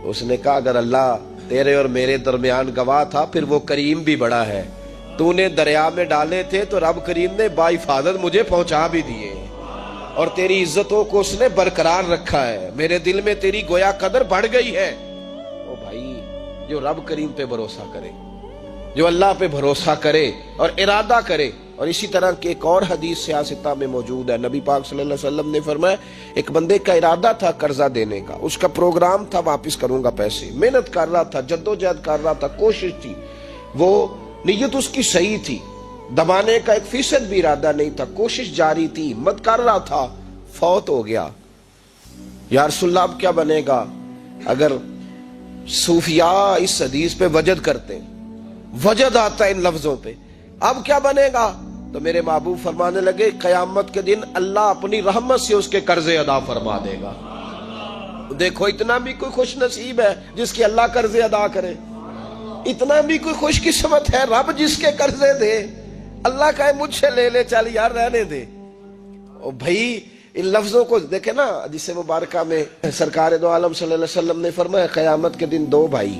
اس نے کہا اگر اللہ تیرے اور میرے درمیان گواہ تھا پھر وہ کریم بھی بڑا ہے، تو نے دریا میں ڈالے تھے تو رب کریم نے باحفاظت مجھے پہنچا بھی دیے اور تیری عزتوں کو اس نے برقرار رکھا ہے، میرے دل میں تیری گویا قدر بڑھ گئی ہے۔ او بھائی، جو رب کریم پہ بھروسہ کرے، جو اللہ پہ بھروسہ کرے اور ارادہ کرے، اور اسی طرح کی ایک اور حدیث سیاستہ میں موجود ہے، نبی پاک صلی اللہ علیہ وسلم نے فرمایا ایک بندے کا ارادہ تھا قرضہ دینے کا، اس کا پروگرام تھا واپس کروں گا پیسے، محنت کر رہا تھا، جدوجہد کر رہا تھا، کوشش تھی، وہ نیت اس کی صحیح تھی، دبانے کا 1% بھی ارادہ نہیں تھا، کوشش جاری تھی، ہمت کر رہا تھا، فوت ہو گیا۔ یا رسول اللہ اب کیا بنے گا؟ اگر صوفیاء اس حدیث پہ وجد کرتے، وجد آتا ہے ان لفظوں پہ، اب کیا بنے گا؟ تو میرے محبوب فرمانے لگے قیامت کے دن اللہ اپنی رحمت سے اس کے قرضے ادا فرما دے گا۔ دیکھو اتنا بھی کوئی خوش نصیب ہے جس کے اللہ قرضے ادا کرے، اتنا بھی کوئی خوش قسمت ہے رب جس کے قرضے دے، اللہ کہے مجھ سے لے لے چل یار رہنے دے۔ او بھائی ان لفظوں کو دیکھیں نا، جس مبارکہ میں سرکار دو عالم صلی اللہ علیہ وسلم نے فرمایا قیامت کے دن 2 بھائی،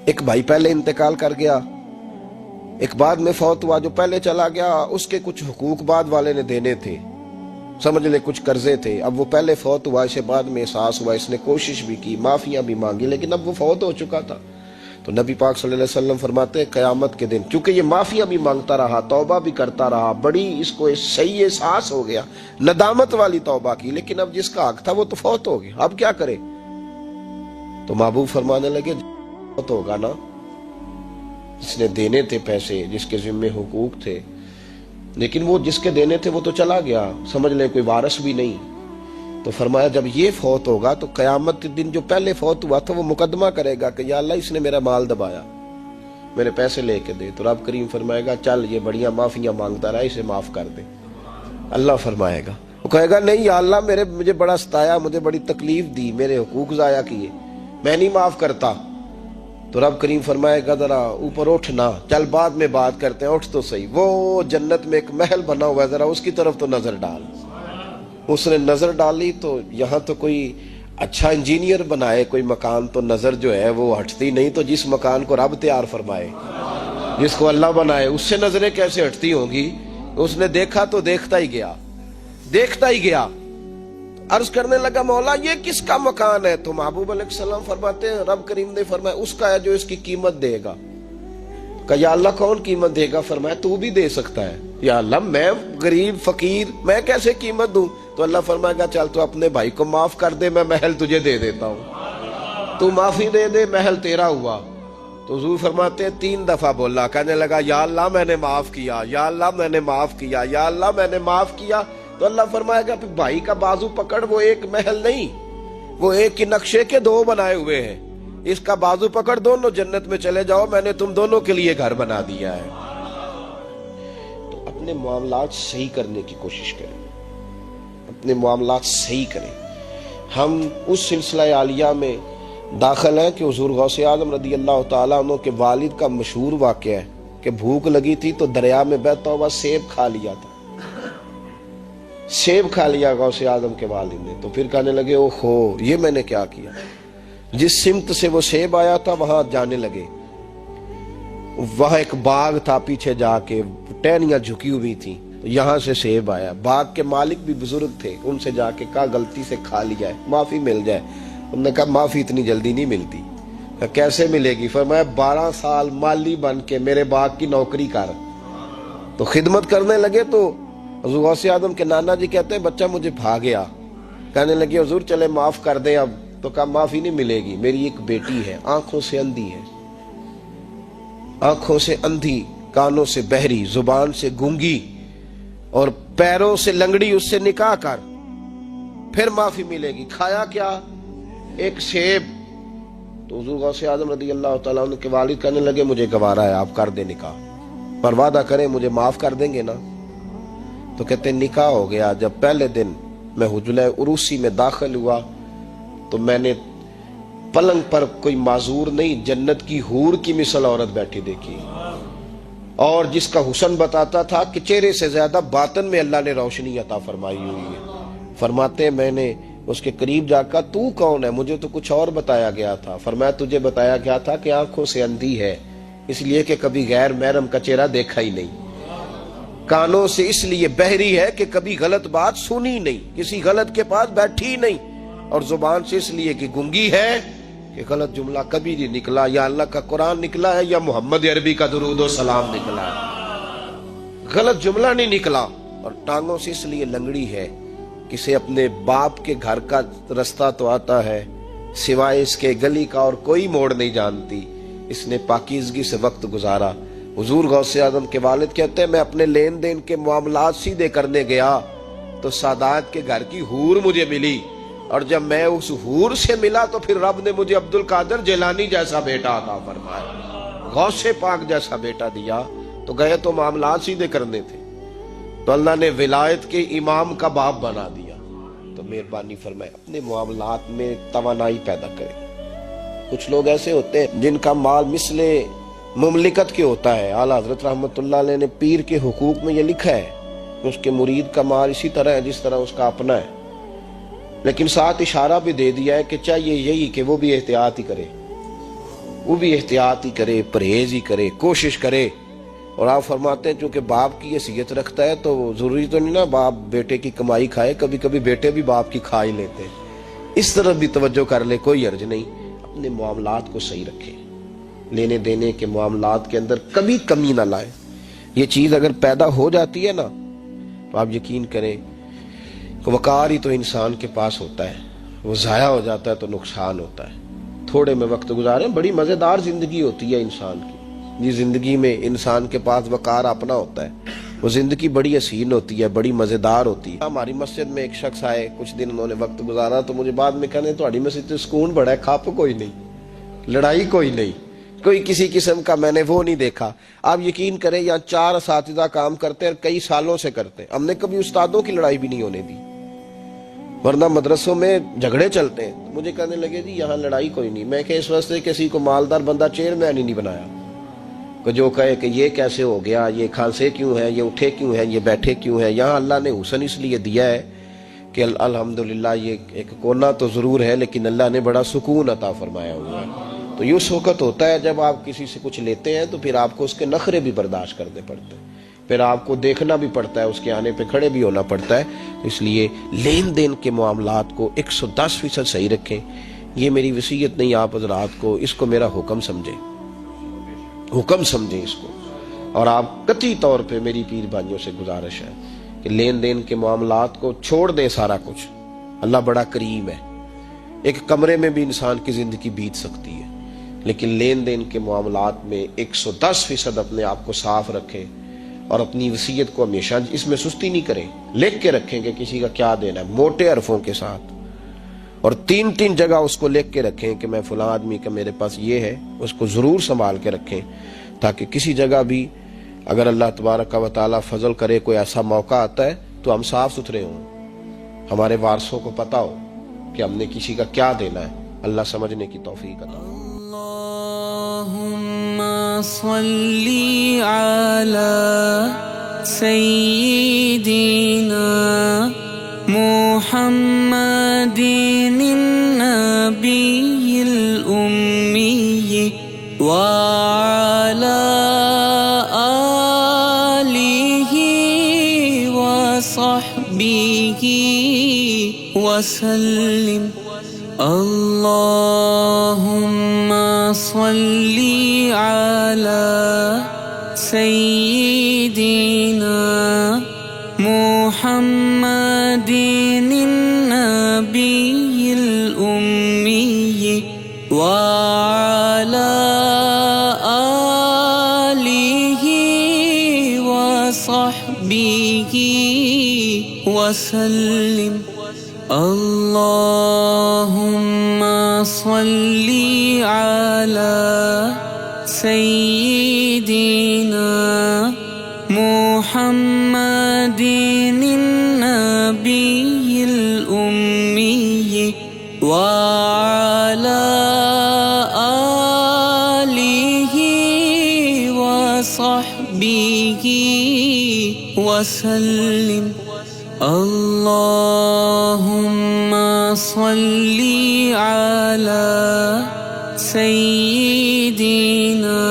ایک بھائی پہلے انتقال کر گیا، ایک بعد میں فوت ہوا، جو پہلے چلا گیا اس کے کچھ حقوق بعد والے نے دینے تھے، سمجھ لے کچھ قرضے تھے، اب وہ پہلے فوت ہوا، اسے بعد میں احساس ہوا، اس نے کوشش بھی کی، معافیاں بھی مانگی، لیکن اب وہ فوت ہو چکا تھا، تو نبی پاک صلی اللہ علیہ وسلم فرماتے ہیں قیامت کے دن چونکہ یہ معافیاں بھی مانگتا رہا، توبہ بھی کرتا رہا، بڑی اس کو صحیح احساس ہو گیا، ندامت والی توبہ کی، لیکن اب جس کا حق تھا وہ تو فوت ہو گیا، اب کیا کرے؟ تو محبوب فرمانے لگے فوت ہوگا نا، جس نے دینے تھے پیسے، جس کے ذمے حقوق تھے، لیکن وہ جس کے دینے تھے وہ تو چلا گیا، سمجھ لے کوئی وارث بھی نہیں۔ تو فرمایا جب یہ فوت ہوگا تو قیامت کے دن جو پہلے فوت ہوا تھا وہ مقدمہ کرے گا کہ یا اللہ اس نے میرا مال دبایا، میرے پیسے لے کے دے، تو رب کریم فرمائے گا چل یہ بڑیاں معافیاں مانگتا رہا، اسے معاف کر دے۔ اللہ فرمائے گا، وہ کہے گا نہیں یا اللہ مجھے بڑا ستایا، مجھے بڑی تکلیف دی، میرے حقوق ضائع کیے، میں نہیں معاف کرتا۔ تو رب کریم فرمائے گا ذرا اوپر اٹھ نہ، چل بعد میں بات کرتے ہیں، اٹھ تو صحیح، وہ جنت میں ایک محل بنا ہوا ہے، ذرا اس کی طرف تو نظر ڈال۔ اس نے نظر ڈالی تو یہاں تو کوئی اچھا انجینئر بنائے کوئی مکان تو نظر جو ہے وہ ہٹتی نہیں، تو جس مکان کو رب تیار فرمائے، جس کو اللہ بنائے، اس سے نظریں کیسے ہٹتی ہوں گی؟ اس نے دیکھا تو دیکھتا ہی گیا، دیکھتا ہی گیا۔ عرض کرنے لگا مولا یہ کس کا مکان ہے؟ تو محبوب علیہ السلام فرماتے ہیں رب کریم نے فرمایا اس کا ہے جو اس کی قیمت دے گا۔ کہ یا اللہ کون قیمت دے گا؟ فرمایا تو بھی دے سکتا ہے۔ یا اللہ میں غریب فقیر، میں کیسے قیمت دوں؟ تو اللہ فرمائے گا چل تو اپنے بھائی کو معاف کر دے، میں محل تجھے دے دیتا ہوں، تو معافی دے دے، محل تیرا ہوا۔ تو حضور فرماتے ہیں 3 دفعہ بولا، کہنے لگا یا اللہ میں نے معاف کیا، یا اللہ میں نے معاف کیا، یا اللہ میں نے معاف کیا۔ تو اللہ فرمائے گا پھر بھائی کا بازو پکڑ، وہ ایک محل نہیں، وہ ایک ہی نقشے کے 2 بنائے ہوئے ہیں، اس کا بازو پکڑ، دونوں جنت میں چلے جاؤ، میں نے تم دونوں کے لیے گھر بنا دیا ہے۔ تو اپنے معاملات صحیح کرنے کی کوشش کریں، اپنے معاملات صحیح کریں۔ ہم اس سلسلہ عالیہ میں داخل ہیں کہ حضور غوث اعظم رضی اللہ تعالیٰ عنہ کے والد کا مشہور واقعہ ہے کہ بھوک لگی تھی تو دریا میں بہتا ہوا سیب کھا لیا تھا، سیب کھا لیا غوث اعظم کے والد نے۔ تو پھر کہنے لگے اوہو یہ میں نے کیا کیا؟ جس سمت سے وہ سیب آیا تھا وہاں جانے لگے، وہاں ایک باغ تھا، پیچھے جا کے ٹہنیاں جھکی ہوئی تھیں، یہاں سے سیب آیا۔ باغ کے مالک بھی بزرگ تھے، ان سے جا کے کہا غلطی سے کھا لیا ہے، معافی مل جائے۔ انہوں نے کہا معافی اتنی جلدی نہیں ملتی۔ کہا کیسے ملے گی؟ فرمایا 12 سال مالی بن کے میرے باغ کی نوکری کر۔ تو خدمت کرنے لگے تو حضور غوث اعظم کے نانا جی کہتے ہیں بچہ مجھے بھا گیا، کہنے لگے حضور چلے معاف کر دیں اب۔ تو کہا معافی نہیں ملے گی، میری ایک بیٹی ہے، آنکھوں سے اندھی ہے، آنکھوں سے اندھی، کانوں سے بہری، زبان سے گونگی اور پیروں سے لنگڑی، اس سے نکاح کر، پھر معافی ملے گی۔ کھایا کیا؟ ایک سیب۔ تو حضور غوث اعظم رضی اللہ تعالیٰ عنہ کے والد کہنے لگے مجھے گوارا ہے، آپ کر دیں نکاح، پر وعدہ کریں مجھے معاف کر دیں گے نا؟ تو کہتے ہیں نکاح ہو گیا۔ جب پہلے دن میں حجلہ عروسی میں داخل ہوا تو میں نے پلنگ پر کوئی معذور نہیں، جنت کی حور کی مثل عورت بیٹھی دیکھی، اور جس کا حسن بتاتا تھا کہ چہرے سے زیادہ باطن میں اللہ نے روشنی عطا فرمائی ہوئی ہے۔ فرماتے ہیں میں نے اس کے قریب جا کر تو کون ہے؟ مجھے تو کچھ اور بتایا گیا تھا۔ فرمایا تجھے بتایا گیا تھا کہ آنکھوں سے اندھی ہے، اس لیے کہ کبھی غیر محرم کا چہرہ دیکھا ہی نہیں، کانوں سے اس لیے بہری ہے کہ کبھی غلط بات سنی نہیں، کسی غلط کے پاس بیٹھی نہیں، اور زبان سے اس لیے کہ گونگی ہے کہ غلط جملہ کبھی نہیں نکلا، یا اللہ کا قرآن نکلا ہے یا محمد عربی کا درود و سلام نکلا ہے، غلط جملہ نہیں نکلا۔ اور ٹانگوں سے اس لیے لنگڑی ہے، کسے اپنے باپ کے گھر کا رستہ تو آتا ہے، سوائے اس کے گلی کا اور کوئی موڑ نہیں جانتی، اس نے پاکیزگی سے وقت گزارا۔ حضور غوث اعظم کے والد کہتے ہیں میں اپنے لین دین کے معاملات سیدھے کرنے گیا تو سادات کے گھر کی حور مجھے ملی، اور جب میں اس حور سے ملا تو پھر رب نے مجھے عبد القادر جیلانی جیسا بیٹا عطا فرمایا، غوث پاک جیسا بیٹا دیا۔ تو گئے تو معاملات سیدھے کرنے تھے، تو اللہ نے ولایت کے امام کا باپ بنا دیا۔ تو مہربانی فرمائے اپنے معاملات میں توانائی پیدا کریں۔ کچھ لوگ ایسے ہوتے ہیں جن کا مال مثل مملکت کے ہوتا ہے۔ اعلیٰ حضرت رحمت اللہ علیہ نے پیر کے حقوق میں یہ لکھا ہے کہ اس کے مرید کا مال اسی طرح ہے جس طرح اس کا اپنا ہے، لیکن ساتھ اشارہ بھی دے دیا ہے کہ چاہیے یہی کہ وہ بھی احتیاط ہی کرے، وہ بھی احتیاط ہی کرے، پرہیز ہی کرے، کوشش کرے۔ اور آپ فرماتے ہیں چونکہ باپ کی حیثیت رکھتا ہے تو ضروری تو نہیں نا باپ بیٹے کی کمائی کھائے، کبھی کبھی بیٹے بھی باپ کی کھا ہی لیتے ہیں، اس طرف بھی توجہ کر لے، کوئی حرج نہیں، اپنے معاملات کو صحیح رکھے۔ لینے دینے کے معاملات کے اندر کبھی کمی نہ لائیں. یہ چیز اگر پیدا ہو جاتی ہے نا تو آپ یقین کریں کہ وقار ہی تو انسان کے پاس ہوتا ہے، وہ ضائع ہو جاتا ہے تو نقصان ہوتا ہے. تھوڑے میں وقت گزاریں، بڑی مزیدار زندگی ہوتی ہے انسان کی. یہ زندگی میں انسان کے پاس وقار اپنا ہوتا ہے، وہ زندگی بڑی حسین ہوتی ہے، بڑی مزیدار ہوتی ہے. ہماری مسجد میں ایک شخص آئے، کچھ دن انہوں نے وقت گزارا تو مجھے بعد میں کہنے تہاڈی مسجد سے سکون بڑا ہے، کھپ کوئی نہیں، لڑائی کوئی نہیں، کوئی کسی قسم کا میں نے وہ نہیں دیکھا. آپ یقین کریں یہاں 4 اساتذہ کام کرتے ہیں اور کئی سالوں سے کرتے ہیں. ہم نے کبھی استادوں کی لڑائی بھی نہیں ہونے دی، ورنہ مدرسوں میں جھگڑے چلتے ہیں. مجھے کہنے لگے جی یہاں لڑائی کوئی نہیں. میں کہ اس واسطے کسی کو مالدار بندہ چیئرمین ہی نہیں بنایا کہ جو کہے کہ یہ کیسے ہو گیا، یہ کھانسے کیوں ہیں، یہ اٹھے کیوں ہیں، یہ بیٹھے کیوں ہیں. یہاں اللہ نے حسن اس لیے دیا ہے کہ الحمدللہ یہ ایک کونا تو ضرور ہے لیکن اللہ نے بڑا سکون عطا فرمایا ہوا ہے. تو یہ اس وقت ہوتا ہے جب آپ کسی سے کچھ لیتے ہیں تو پھر آپ کو اس کے نخرے بھی برداشت کرنے پڑتے ہیں، پھر آپ کو دیکھنا بھی پڑتا ہے، اس کے آنے پہ کھڑے بھی ہونا پڑتا ہے. اس لیے لین دین کے معاملات کو 110% صحیح رکھیں. یہ میری وصیت نہیں آپ حضرات کو، اس کو میرا حکم سمجھیں، حکم سمجھیں اس کو. اور آپ قطعی طور پہ میری پیر بھائیوں سے گزارش ہے کہ لین دین کے معاملات کو چھوڑ دیں سارا کچھ. اللہ بڑا کریم ہے. ایک کمرے میں بھی انسان کی زندگی بیت سکتی ہے، لیکن لین دین کے معاملات میں 110% اپنے آپ کو صاف رکھیں اور اپنی وصیت کو ہمیشہ اس میں سستی نہیں کریں، لکھ کے رکھیں کہ کسی کا کیا دینا ہے موٹے حرفوں کے ساتھ، اور 3 جگہ اس کو لکھ کے رکھیں کہ میں فلاں آدمی کا میرے پاس یہ ہے. اس کو ضرور سنبھال کے رکھیں تاکہ کسی جگہ بھی اگر اللہ تبارک و تعالیٰ فضل کرے کوئی ایسا موقع آتا ہے تو ہم صاف ستھرے ہوں، ہمارے وارثوں کو پتہ ہو کہ ہم نے کسی کا کیا دینا ہے. اللہ سمجھنے کی توفیق عطا. اللهم صل على سيدنا محمد النبي الأمي وعلى آله وصحبه وسلم. اللهم صل على سيدنا محمد النبي الأمي وعلى آله وصحبه وسلم. اللهم صل على سيدنا محمد النبي الأمي وعلى آله وصحبه وسلم. اللهم صل على سيدنا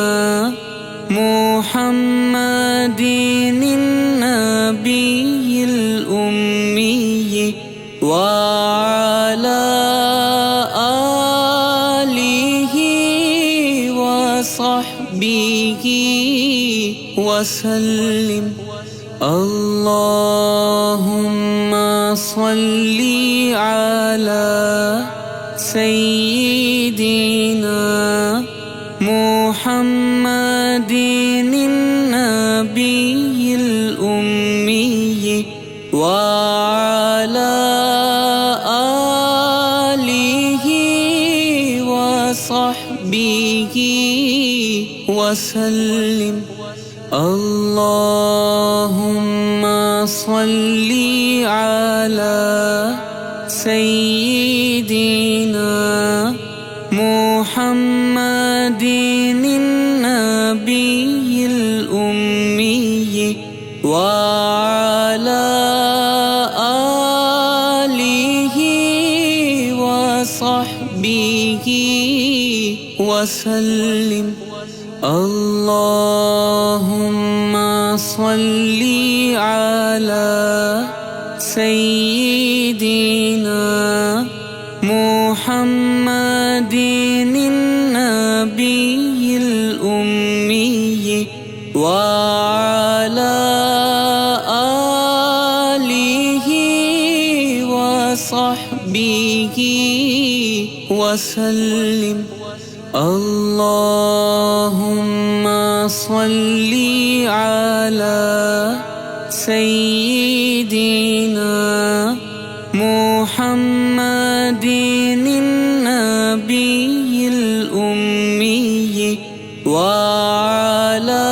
محمد النبي الأمي وعلى آله وصحبه وسلم. اللهم صل على سيدنا محمد النبي الأمي وعلى آله وصحبه وسلم. اللهم صل على سيدنا محمد النبي الأمي وعلى آله وصحبه وسلم. اللهم صل على سيدنا محمد النبي وسلم اللهم صل على سيدنا محمد النبي الأمي وعلى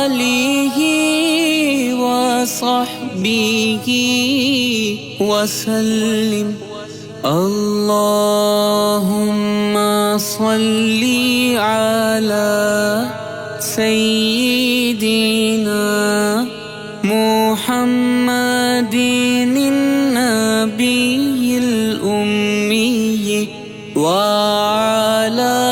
آله وصحبه وسلم اللهم صل على سيدنا محمد النبي الأمي وعلى